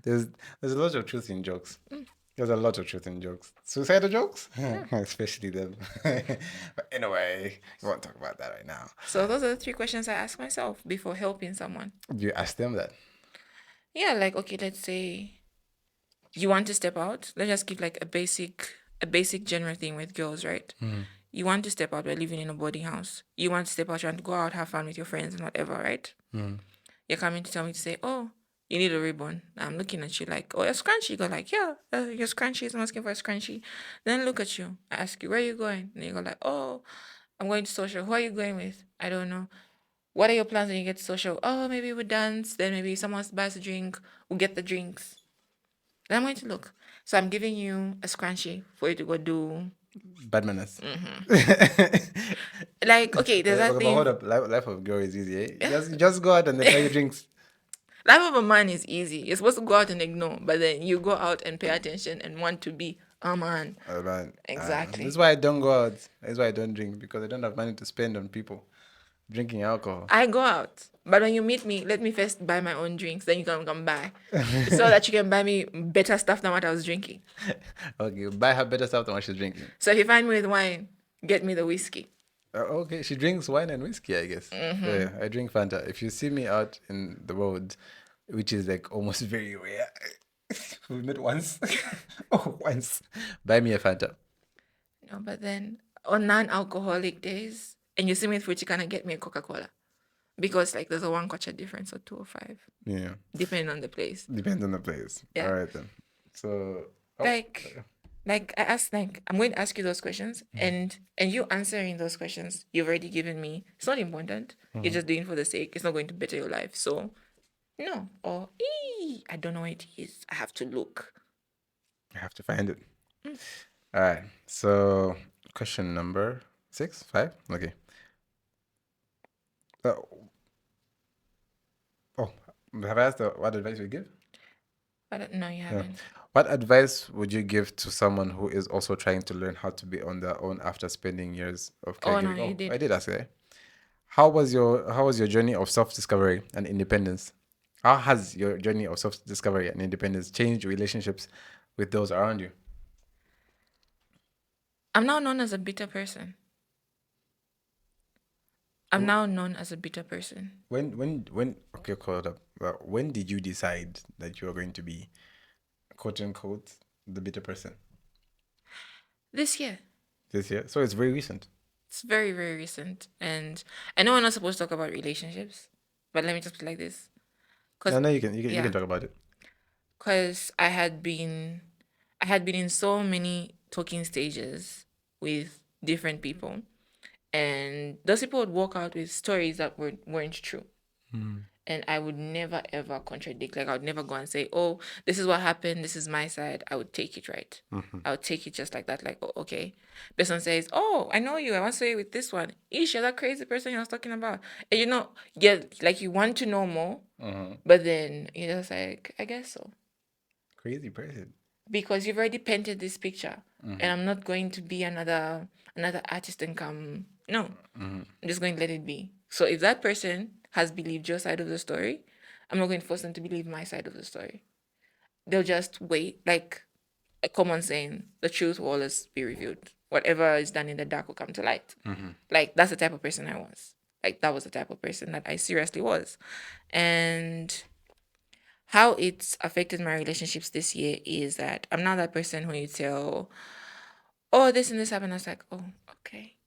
there's there's a lot of truth in jokes. There's a lot of truth in jokes. Suicidal jokes? Yeah. Especially them. But anyway, we won't talk about that right now. So those are the three questions I ask myself before helping someone. You ask them that. Yeah, like okay, let's say you want to step out. Let's just give like a basic general thing with girls, right? You want to step out by living in a boarding house. You want to step out, you want to go out, have fun with your friends and whatever, right? You're coming to tell me to say, oh, you need a ribbon. I'm looking at you like, oh, a scrunchie. You go like, yeah, your scrunchie. I'm asking for a scrunchie. Then I look at you. I ask you, where are you going? And you go like, oh, I'm going to social. Who are you going with? I don't know. What are your plans when you get to social? Oh, maybe we dance. Then maybe someone buys a drink. We'll get the drinks. Then I'm going to look. So I'm giving you a scrunchie for you to go do. Bad manners. Like, okay, there's that Okay, but hold thing. up. Life of girl is easy, eh? Yeah. Just go out and then buy your drinks. Life of a man is easy. You're supposed to go out and ignore, but then you go out and pay attention and want to be a man. Oh, man. This Exactly. is why I don't go out. That's why I don't drink because I don't have money to spend on people drinking alcohol. I go out, but when you meet me, let me first buy my own drinks, then you can come buy, so that you can buy me better stuff than what I was drinking. Okay, buy her better stuff than what she's drinking. So if you find me with wine, get me the whiskey. Okay, she drinks wine and whiskey, I guess. Yeah, I drink Fanta. If you see me out in the road, which is like almost very rare, we met once. Oh, once. Buy me a Fanta. No, but then on non-alcoholic days, and you see me with fruit, you cannot get me a Coca-Cola. Because like there's a one kwacha difference or 2 or 5, Yeah, depending on the place. depends on the place. Yeah. All right then. So, Like I asked, like I'm going to ask you those questions, and you answering those questions you've already given me. It's not important. You're just doing it for the sake. It's not going to better your life. So no, or I don't know what it is. I have to look. I have to find it. All right. So, question number 6, 5. Okay. Uh, oh, have I asked what advice we give? But no, you haven't. What advice would you give to someone who is also trying to learn how to be on their own after spending years of Oh no, caregiving? you did. I did ask that. How was your journey of self-discovery and independence? How has your journey of self-discovery and independence changed relationships with those around you? I'm now known as a bitter person. I'm now known as a bitter person. When okay, call it up. When did you decide that you were going to be, quote unquote, the bitter person? This year, This year. So it's very recent. It's very, very recent. And I know we're not supposed to talk about relationships, but let me just put it like this. Cause No, no, you can yeah, talk about it. cause I had been in so many talking stages with different people, and those people would walk out with stories that weren't true. And I would never ever contradict. Like I would never go and say, "Oh, this is what happened. This is my side." I would take it right. I would take it just like that. Like, oh, okay. Person says, "Oh, I know you. I want to say with this one. Ish, you're that crazy person you was talking about." And yeah, like you want to know more, but then you're just like, I guess so, Crazy person. because you've already painted this picture, and I'm not going to be another artist and come. No, I'm just going to let it be. So if that person has believed your side of the story, I'm not going to force them to believe my side of the story. They'll just wait. Like a common saying, the truth will always be revealed. Whatever is done in the dark will come to light. Like that's the type of person I was. Like that was the type of person that I seriously was. And how it's affected my relationships this year is that I'm not that person who you tell, oh, this and this happened. I was like, oh, okay.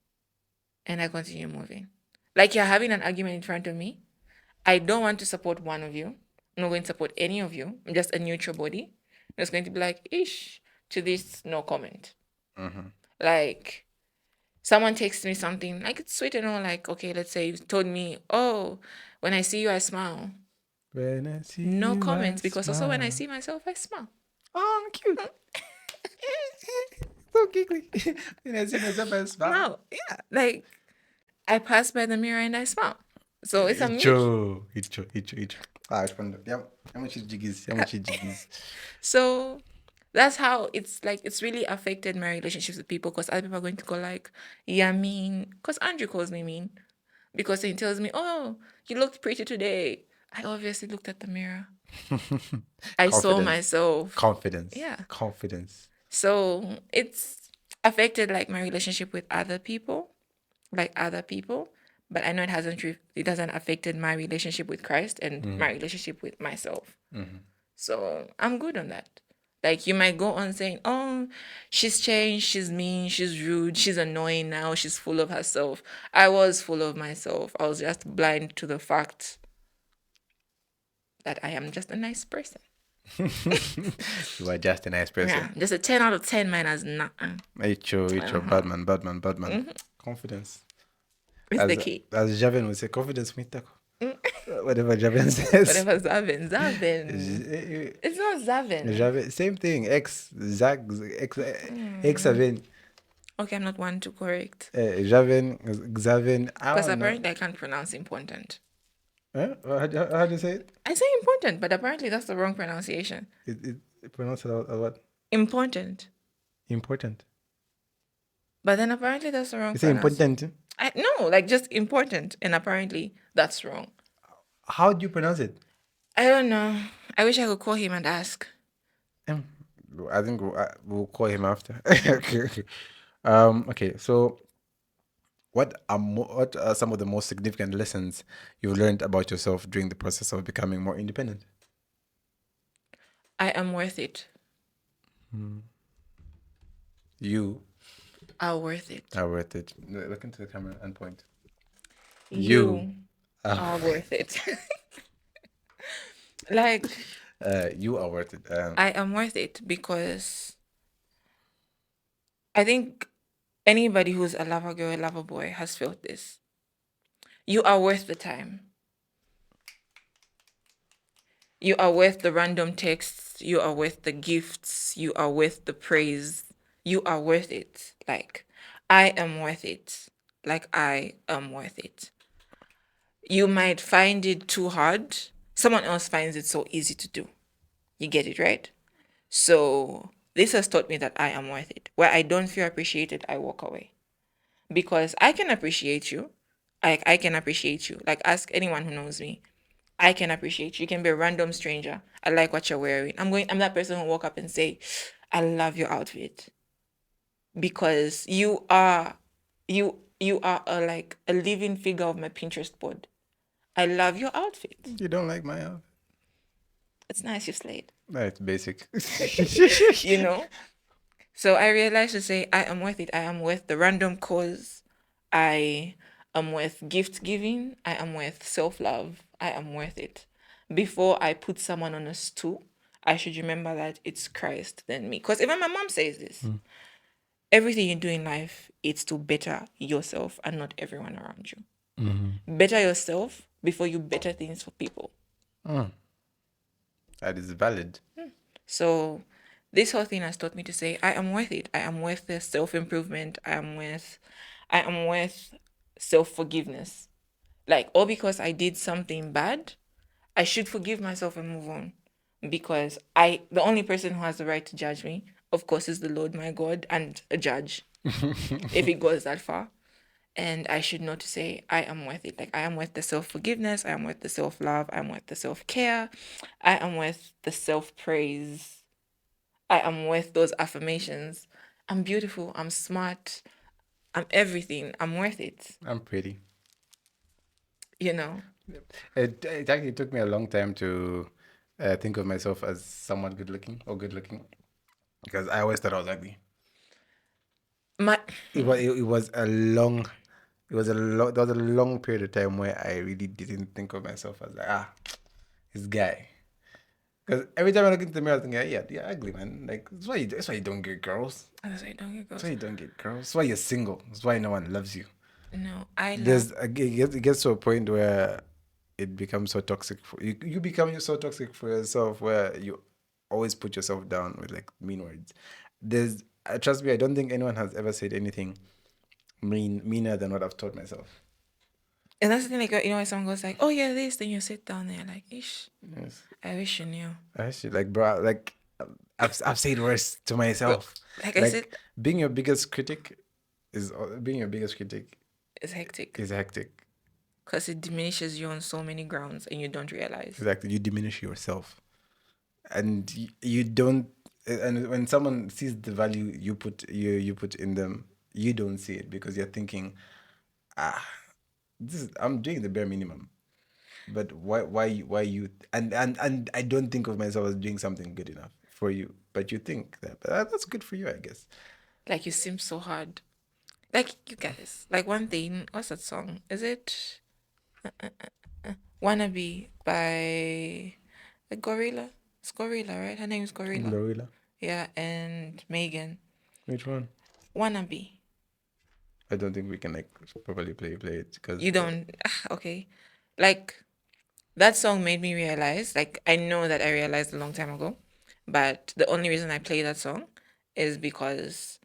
And I continue moving. Like you're having an argument in front of me. I don't want to support one of you. I'm not going to support any of you. I'm just a neutral body. I'm just going to be like, ish, to this, no comment. Like, someone texts me something, like it's sweet and all, like, okay, let's say you told me, oh, when I see you, I smile. When I see No you, I comments, because also when I smile. see myself, I smile. Oh, I'm cute. So giggly. When I see myself, I smile. No, yeah. Like, I pass by the mirror and I smile. So it's a mutual. Icho. Ah, it's fun. Yeah. How much is jiggies? How much is jiggies? So that's how it's like, it's really affected my relationships with people, because other people are going to go like, yeah, mean. Because Andrew calls me mean. Because he tells me, oh, you looked pretty today. I obviously looked at the mirror. I saw Confidence. myself. Confidence. Yeah. Confidence. So it's affected like my relationship with other people, like other people. But I know it doesn't affected my relationship with Christ and my relationship with myself. So I'm good on that. Like you might go on saying, oh, she's changed, she's mean, she's rude, she's annoying now, she's full of herself. I was full of myself. I was just blind to the fact that I am just a nice person. You are just a nice Yeah, person. just a 10 out of 10 minus nothing. Icho, Badman. Confidence. It's the key. As Javen would say, confidence mitako. Whatever Javen says. Whatever Zavin. Zavin. It's not Zavin. Javen, same thing. X Javen. Okay, I'm not one to correct. Javen, Xaven. I Because don't know. apparently I can't pronounce important. Huh? How do you say it? I say important, but apparently that's the wrong pronunciation. It pronounced it a what? Important. Important. But then apparently that's the wrong You say pronunciation. important. No, like just important. And apparently that's wrong. How do you pronounce it? I don't know. I wish I could call him and ask. Um, I think we'll call him after. Okay. Okay. So, what are some of the most significant lessons you've learned about yourself during the process of becoming more independent? I am worth it. You Are worth it. are worth it. Look into the camera and point. You are worth it. Like, You are worth it. I am worth it because I think anybody who's a lover girl, a lover boy has felt this. You are worth the time. You are worth the random texts. You are worth the gifts. You are worth the praise. You are worth it. Like, I am worth it. Like, I am worth it. You might find it too hard. Someone else finds it so easy to do. You get it, right? So, this has taught me that I am worth it. Where I don't feel appreciated, I walk away. Because I can appreciate you. I can appreciate you. Like, ask anyone who knows me. I can appreciate you. You can be a random stranger. I like what you're wearing. I'm that person who walk up and say, I love your outfit. Because you are like a living figure of my Pinterest board. I love your outfit. You don't like my outfit? It's nice, you slayed. No, it's basic. You know? So I realized to say, I am worth it. I am worth the random cause. I am worth gift giving. I am worth self love. I am worth it. Before I put someone on a stool, I should remember that it's Christ than me. Because even my mom says this, everything you do in life, it's to better yourself and not everyone around you. Better yourself before you better things for people. Mm, that is valid. So this whole thing has taught me to say, I am worth it. I am worth the self improvement. I am worth self forgiveness. Like, all because I did something bad, I should forgive myself and move on. Because the only person who has the right to judge me, of course, is the Lord my God and a judge, if it goes that far. And I should know to say, I am worth it. Like, I am worth the self forgiveness. I am worth the self love. I am worth the self care. I am worth the self praise. I am worth those affirmations. I'm beautiful. I'm smart. I'm everything. I'm worth it. I'm pretty. You know? It actually took me a long time to think of myself as someone good looking or good looking because I always thought I was ugly. My It was a long there was a long period of time where I really didn't think of myself as like this guy. Because every time I look into the mirror, I think, yeah, you're ugly, man. Like that's why you don't get girls. as I say, don't get That's girls. why you don't get girls. That's why you're single. That's why no one loves you. No, I love It gets to a point where it becomes so toxic for you. You become so toxic for yourself where you always put yourself down with like mean words. Trust me, I don't think anyone has ever said anything meaner than what I've told myself. and that's the thing, like, when someone goes like, oh yeah, this, then you sit down there like, ish, Yes. I wish you knew. Actually, like, bro, like, I've said worse to But myself. like I said, Like, being your biggest critic being your biggest critic it's hectic is hectic. because it diminishes you on so many grounds and you don't realize. Exactly, you diminish yourself, and you don't. And when someone sees the value you put in them, you don't see it because you're thinking, ah, I'm doing the bare minimum. But why you and I don't think of myself as doing something good enough for you, but you think that. But that's good for you, I guess. Like, you seem so hard. Like, you guys, like, one thing, what's that song? Is it Wannabe by a gorilla? It's Gorilla, right? Her name is Gorilla. Glorilla. Yeah, and Megan. Which one? Wannabe. I don't think we can like properly play it because You don't. Okay. Like, that song made me realize, like, I know that I realized a long time ago, but the only reason I play that song is because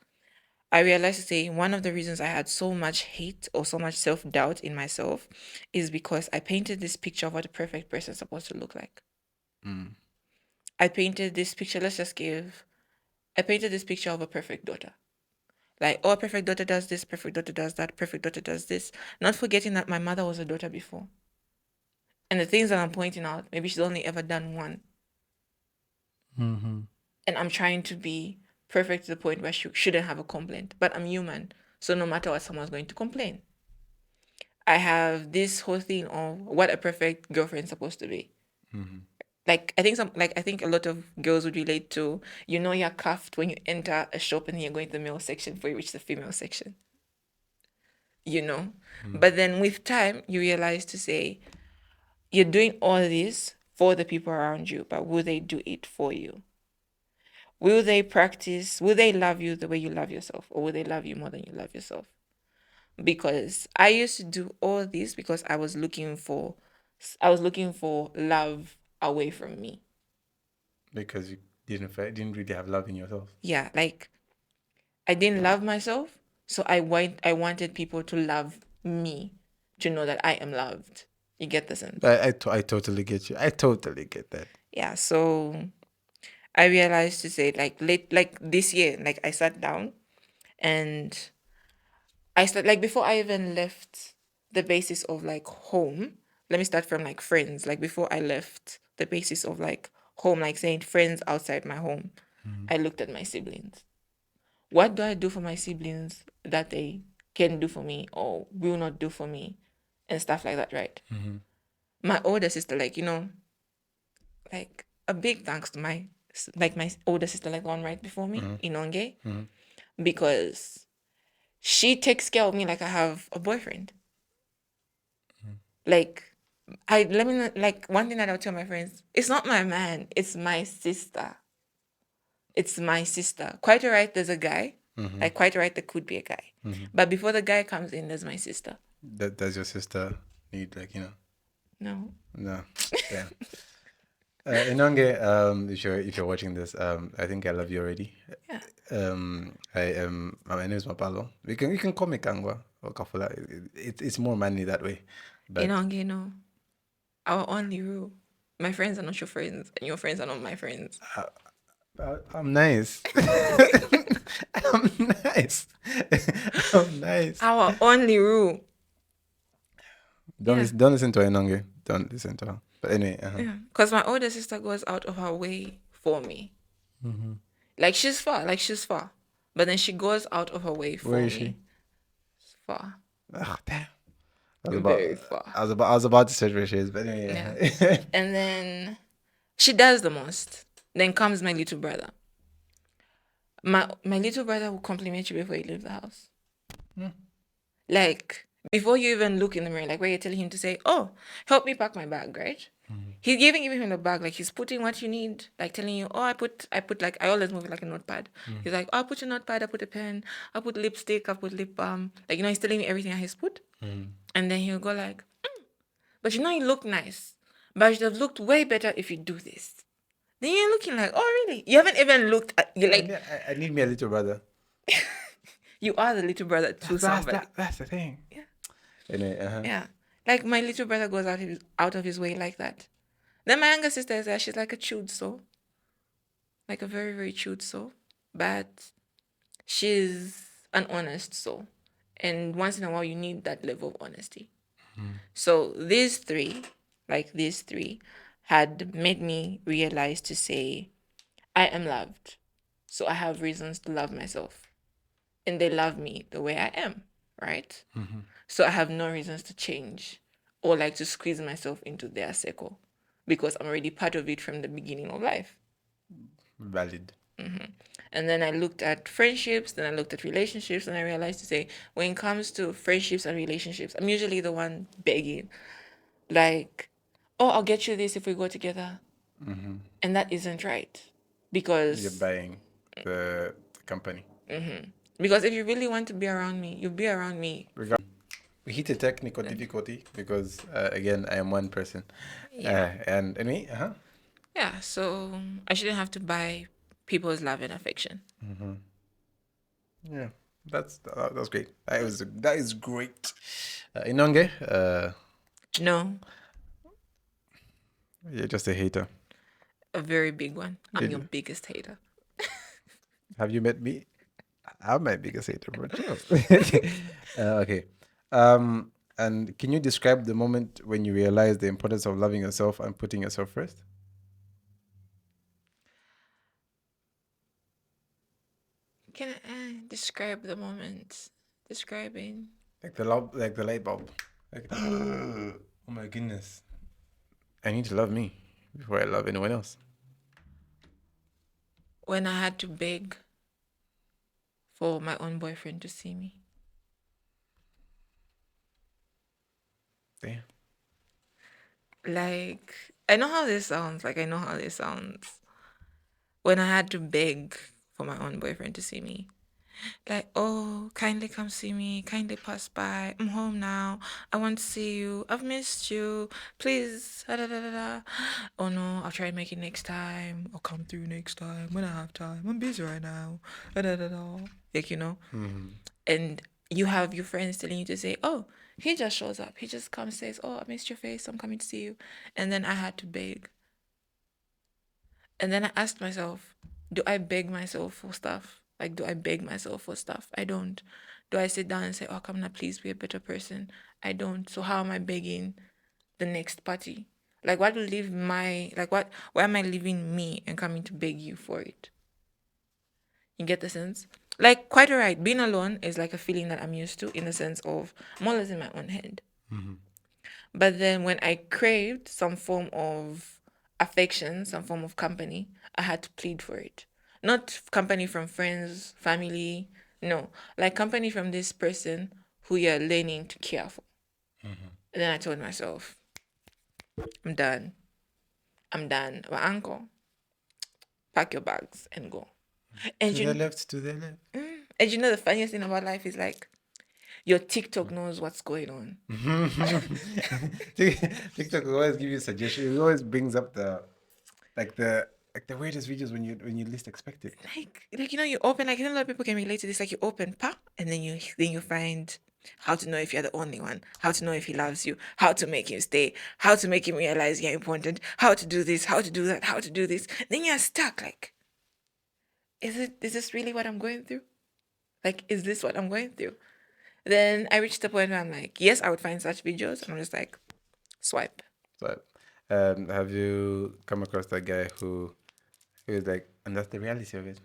I realized to say one of the reasons I had so much hate or so much self doubt in myself is because I painted this picture of what a perfect person is supposed to look like. I painted this picture, I painted this picture of a perfect daughter. Like, oh, a perfect daughter does this, perfect daughter does that, perfect daughter does this. Not forgetting that my mother was a daughter before. And the things that I'm pointing out, maybe she's only ever done one. And I'm trying to be perfect to the point where she shouldn't have a complaint. But I'm human. So no matter what, someone's going to complain. I have this whole thing of what a perfect girlfriend's supposed to be. Like, I think a lot of girls would relate to, you're cuffed when you enter a shop and you're going to the male section before you reach the female section. You know? But then with time you realize to say you're doing all this for the people around you, but will they do it for you? Will they love you the way you love yourself, or will they love you more than you love yourself? Because I used to do all this because I was looking for love away from me. because you didn't really have love in yourself. Yeah, like, I didn't love myself, so I wanted people to love me, to know that I am loved. You get the sense? I totally get you. I totally get that. Yeah, so I realized to say, like, like this year, like, I sat down and like, before I even left the basis of like home, let me start from like friends. Like, before I left the basis of like home, like saying friends outside my home, I looked at my siblings. What do I do for my siblings that they can do for me or will not do for me, and stuff like that, right? My older sister, like, like, a big thanks to my like my older sister, like the one right before me, Mm-hmm. Inonge, Mm-hmm. because she takes care of me like I have a boyfriend. Like let me like one thing that I'll tell my friends, it's not my man, it's my sister. It's my sister. Quite alright, there's a guy. Mm-hmm. Like quite alright, there could be a guy. Mm-hmm. But before the guy comes in, there's my sister. Does your sister need like No. No, damn. Inonge, if you're watching this, I think I love you already. Yeah. My name is Mapalo. You can call me Kangwa or Kafula. It's more manly that way. But Inonge, no. Our only rule. My friends are not your friends, and your friends are not my friends. I'm nice. I'm nice. I'm nice. Our only rule. Don't Yeah. listen. Don't listen to Inonge. Don't listen to her. But anyway, Yeah. Because my older sister goes out of her way for me. Mm-hmm. Like she's far. Like she's far. But then she goes out of her way Where for is she? me. Far. Oh, damn. I was about. Very far. I was about to search where she is, but Yeah. anyway. And then she does the most. Then comes my little brother. My little brother will compliment you before you leave the house. Like before you even look in the mirror, like where you're telling him to say, "Oh, help me pack my bag," right? He's giving him the bag, like he's putting what you need, like telling you, "Oh, I put like I always move it like a notepad." He's like, "Oh, I put a notepad, I put a pen, I put lipstick, I put lip balm." Like he's telling me everything that he's put, and then he'll go like, "But you look nice, but you'd have looked way better if you do this." Then you're looking like, "Oh, really? You haven't even looked at you I like." need, I need me a little brother. You are the little brother to somebody. That's the thing. Yeah. Anyway, Yeah. Like my little brother goes out of his way like that. Then my younger sister is there. She's like a chewed soul. Like a very, very chewed soul. But she's an honest soul. And once in a while you need that level of honesty. So these three, had made me realize to say, I am loved. So I have reasons to love myself. And they love me the way I am, right? So I have no reasons to change or like to squeeze myself into their circle because I'm already part of it from the beginning of life. valid. And then I looked at friendships, then I looked at relationships, and I realized to say, when it comes to friendships and relationships, I'm usually the one begging, like, oh, I'll get you this if we go together. And that isn't right. You're Because buying the company. because if you really want to be around me, you'll be around me. We hit a technical difficulty because again I am one person. Yeah. And anyway, Yeah. So I shouldn't have to buy people's love and affection. yeah, that's great. That is great. Inonge, No, you're just a hater. a very big one. I'm your Did- biggest hater. Have you met me? I'm my biggest hater, bro. Chill. Okay. And can you describe the moment when you realized the importance of loving yourself and putting yourself first? Can I describe the moment? Describing Like the light bulb. Like, oh my goodness. I need to love me before I love anyone else. when I had to beg for my own boyfriend to see me. Damn. Like, I know how this sounds. Like, I know how this sounds. When I had to beg for my own boyfriend to see me. Like, oh, kindly come see me. Kindly pass by. I'm home now. I want to see you. I've missed you. Please. Da, da, da, da, da. Oh no, I'll try to make it next time. I'll come through next time when I have time. I'm busy right now. Da, da, da, da. Like, and you have your friends telling you to say, oh, he just shows up. He just comes, says, oh, I missed your face. I'm coming to see you. And then I had to beg. And then I asked myself, do I beg myself for stuff? Like, do I beg myself for stuff? I don't. Do I sit down and say, oh, come now, please be a better person? I don't. So how am I begging the next party? Like, what will leave why am I leaving me and coming to beg you for it? You get the sense? Like, quite alright. Being alone is like a feeling that I'm used to in the sense of I'm always in my own head. But then when I craved some form of affection, some form of company, I had to plead for it. Not company from friends, family, no, like company from this person who you're learning to care for. And then I told myself, I'm done. I'm done. My uncle, pack your bags and go. And To the you, left, to the left. and you know the funniest thing about life is like your TikTok knows what's going on. TikTok will always give you suggestions. It always brings up like the the weirdest videos when you least expect it. Like you open like I think a lot of people can relate to this. Like you open pa, and then you find how to know if you're the only one, how to know if he loves you, how to make him stay, how to make him realize you're important, how to do this, how to do that, how to do this. Then you're stuck. Like, is this really what I'm going through? Like, is this what I'm going through? Then I reached the point where I'm like, yes, I would find such videos, and I'm just like, swipe. So, have you come across that guy who is like, and that's the reality of it.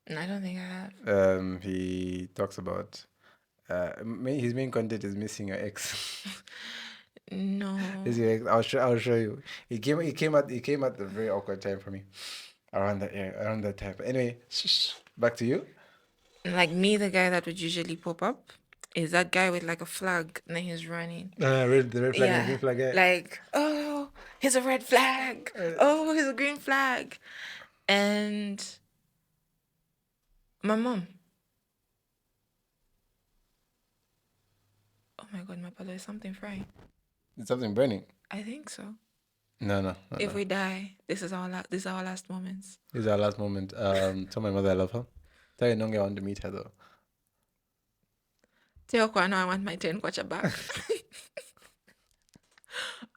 And I don't think I have. He talks about his main content is missing your ex. No. Missing your ex. I'll show you. He came at a very awkward time for me. Around that time. But anyway, back to you. Like me, the guy that would usually pop up is that guy with like a flag and then he's running. The red flag and the green Yeah. flag. Yeah. Like, oh, here's a red flag. Oh, here's a green flag. And my mom. Oh my god, my brother is something frying. It's something burning. I think so. No. If we die, this is our last moments. This is our last moment. Tell my mother I love her. Tell your nonge I want to meet her though. Tell Kwano I want my 10 kwacha back.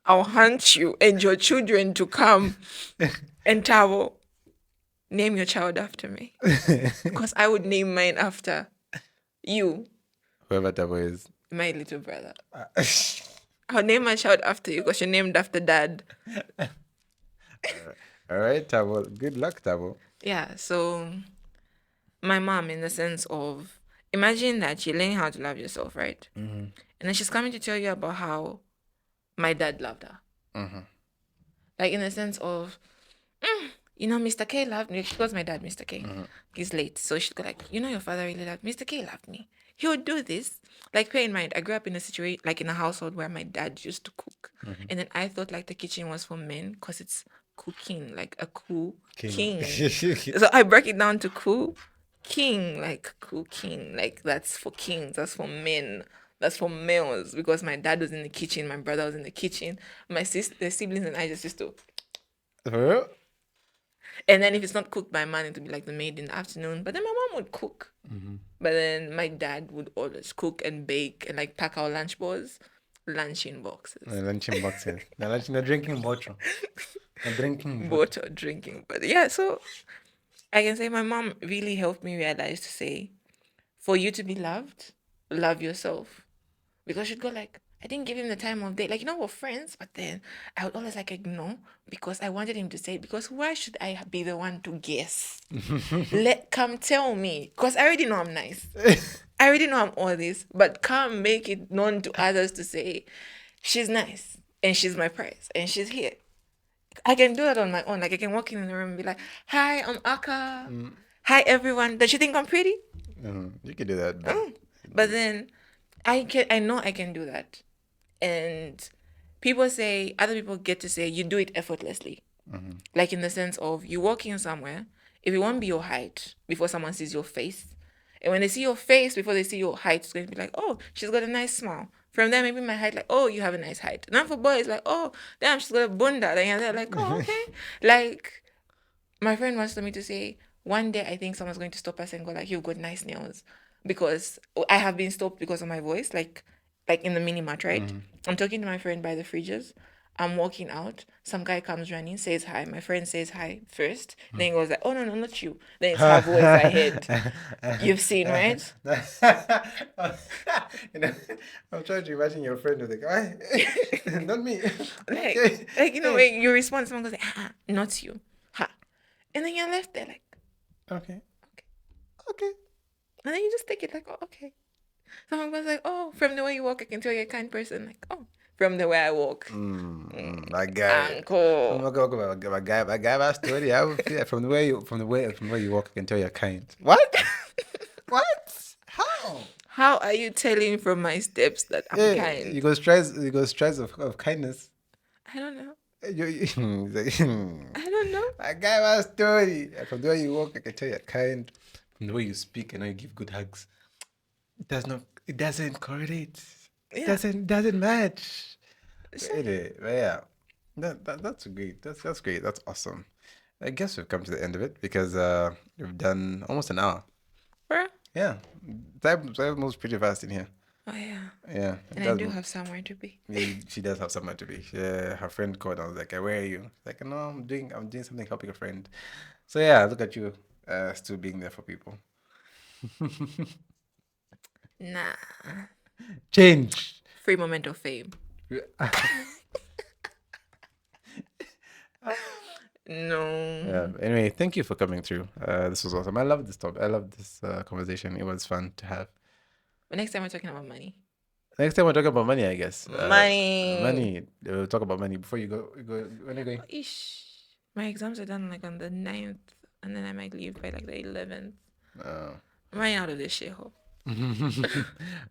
I'll hunt you and your children to come and Tabo, name your child after me. Because I would name mine after you, Whoever Tabo is. my little brother. I'll name my child after you because you're named after dad. All right, Tabo. Good luck, Tabo. Yeah, so my mom, in the sense of, imagine that you're learning how to love yourself, right? Mm-hmm. And then she's coming to tell you about how my dad loved her. Mm-hmm. Like, in the sense of, Mr. K loved me. She calls my dad Mr. K. Mm-hmm. He's late. So she'd go like, your father really loved Mr. K loved me. He would do this. Like, bear in mind, I grew up in a situation, like in a household where my dad used to cook. Mm-hmm. And then I thought like the kitchen was for men because it's cooking, like a cool King. king. So I break it down to cool king, like cooking. Like that's for kings, that's for men. That's for males because my dad was in the kitchen, my brother was in the kitchen, my sister, siblings, and I just used to. For real? And then if it's not cooked by man, it would be like the maid in the afternoon. But then my mom would cook. Mm-hmm. But then my dad would always cook and bake and like pack our lunch balls, lunch in boxes. Lunching boxes. No drinking bottle. No drinking Water, drinking. But yeah, so I can say my mom really helped me realize to say, for you to be loved, love yourself. Because she'd go like, I didn't give him the time of day. Like, we're friends, but then I would always like ignore because I wanted him to say it. Because why should I be the one to guess? Come tell me. Because I already know I'm nice. I already know I'm all this. But come make it known to others to say, she's nice and she's my prize and she's here. I can do that on my own. Like, I can walk in the room and be like, hi, I'm Aka. Hi, everyone. Does she think I'm pretty? You can do that. But then I know I can do that. And other people get to say, you do it effortlessly. Like in the sense of you walk in somewhere, if it won't be your height before someone sees your face. And when they see your face before they see your height, it's going to be like, oh, she's got a nice smile. From there, maybe my height, like, oh, you have a nice height. Now for boys, like, oh, damn, she's got a bunda. And they're like, oh, okay. Like, my friend wants me to say, one day I think someone's going to stop us and go like, you've got nice nails. Because I have been stopped because of my voice, like in the mini mart, right? I'm talking to my friend by the fridges. I'm walking out. Some guy comes running, says hi. My friend says hi first. Then he goes like, oh, no, not you. Then it's her voice I heard. You've seen, right? I'm trying to imagine your friend with the guy. Not me. Like, you respond, someone goes like, not you. Ha. And then you're left there like, Okay. okay. And then you just take it like, oh, okay. Someone was like, oh, from the way you walk, I can tell you're a kind person. Like, oh, from the way I walk. That guy. I'm Uncle. not gonna talk about my guy, my story. I would feel from the way you walk, I can tell you're kind. What? What? How? How are you telling from my steps that I'm Yeah, kind? you go strides of kindness. I don't know. My I don't know. guy, my story. From the way you walk, I can tell you're kind. From the way you speak, I know you give good hugs. It does not. It doesn't correlate. It Yeah. doesn't match. But So, anyway, but yeah, that's great. That's great. That's awesome. I guess we've come to the end of it because we've done almost an hour. bruh. Yeah, time moves pretty fast in here. Oh yeah. Yeah, it And I does. do have somewhere to be. Yeah, she does have somewhere to be. Yeah, her friend called. I was like, "Where are you?" Like, no, I'm doing something helping a friend. So yeah, look at you, still being there for people. Nah. Change. Free moment of fame. Yeah. No. Anyway, thank you for coming through. This was awesome. I love this topic. I love this conversation. It was fun to have. But next time we're talking about money. Next time we're talking about money, I guess. Money. Money. We'll talk about money before you go. When are you going? Ish. My exams are done like on the 9th, and then I might leave by like the 11th. Oh. I'm running out of this shithole.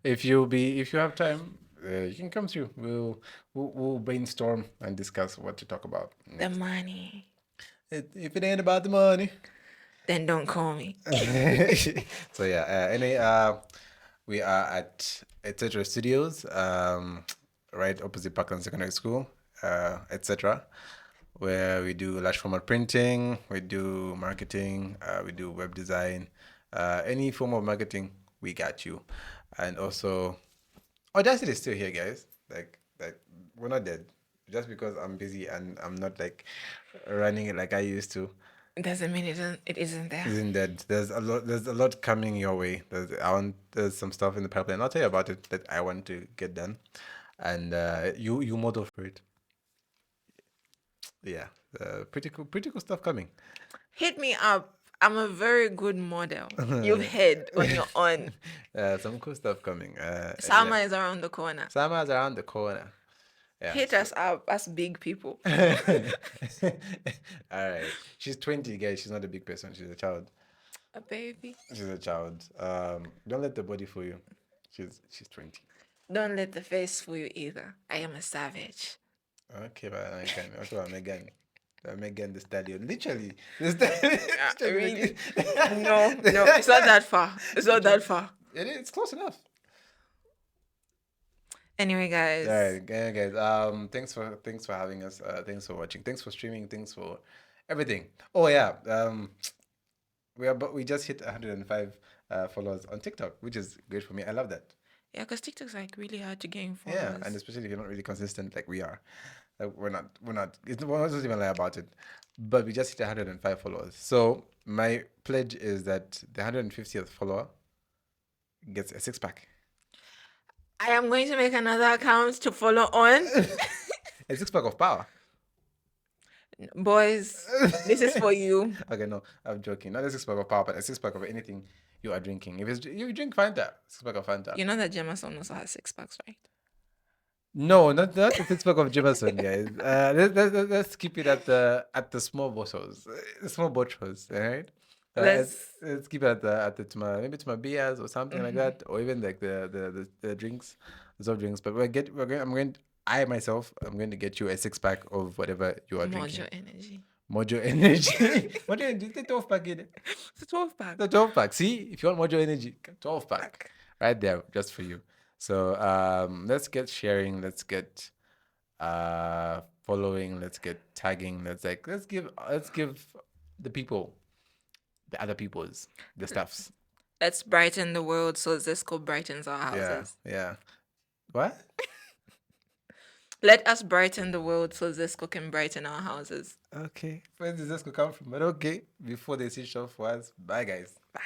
If you have time, you can come through. We'll brainstorm and discuss what to talk about. The money. If it ain't about the money. Then don't call me. So yeah. Anyway, we are at etc. Studios, right opposite Parkland Secondary School, etc. Where we do large format printing, we do marketing, we do web design, any form of marketing, we got you. And also, Audacity is still here, guys. Like we're not dead. Just because I'm busy and I'm not like running it like I used to, Doesn't mean it isn't there. isn't dead. There's a lot coming your way. There's some stuff in the pipeline. I'll tell you about it that I want to get done, and you model for it. Yeah, pretty cool stuff coming. Hit me up. I'm a very good model. You've heard on your own. Some cool stuff coming. Summer Yeah. is around the corner. Summer's around the corner. Yeah. Hit us up as big people. All right. She's 20, guys. She's not a big person. She's a child. A baby. She's a child. Don't let the body fool you. She's 20. Don't let the face fool you either. I am a savage. Okay, but I can. What about Megan? Megan the Stallion. Literally. The Stallion. Really? No, it's not that far. It's not that far. It's close enough. Anyway, guys. All right, yeah, guys. Thanks for having us. Thanks for watching. Thanks for streaming. Thanks for everything. Oh yeah. We just hit 105 followers on TikTok, which is great for me. I love that. Yeah, because TikTok's like really hard to gain Yeah, followers. and especially if you're not really consistent like we are. Like we're not. We're not even lie about it. But we just hit 105 followers. So my pledge is that the 150th follower gets a six pack. I am going to make another account to follow on. A six pack of power. Boys, this is for you. Okay, no, I'm joking. Not a six pack of power, but a six pack of anything you are drinking. If you drink Fanta, six pack of Fanta. You know that Jameson also has 6 packs, right? No, not a six pack of Jameson, guys. Let's keep it at the small bottles, small bottles, all right? Let's keep it at the maybe to my beers or something like that, or even like the drinks, the soft drinks. But I myself, I'm going to get you a six pack of whatever you are drinking. Mojo Energy. Mojo Energy. Mojo Energy, the 12 pack in it. It's a 12 pack. The 12 pack. See, if you want Mojo Energy, 12 pack right there just for you. So let's get sharing. Let's get following. Let's get tagging. Let's give the people, the other people's, the stuffs. Let's brighten the world so Zesco brightens our houses. Yeah. What? Let us brighten the world so Zesco can brighten our houses. Okay. Where does this come from? But okay, before they switch off for us, bye guys. Bye.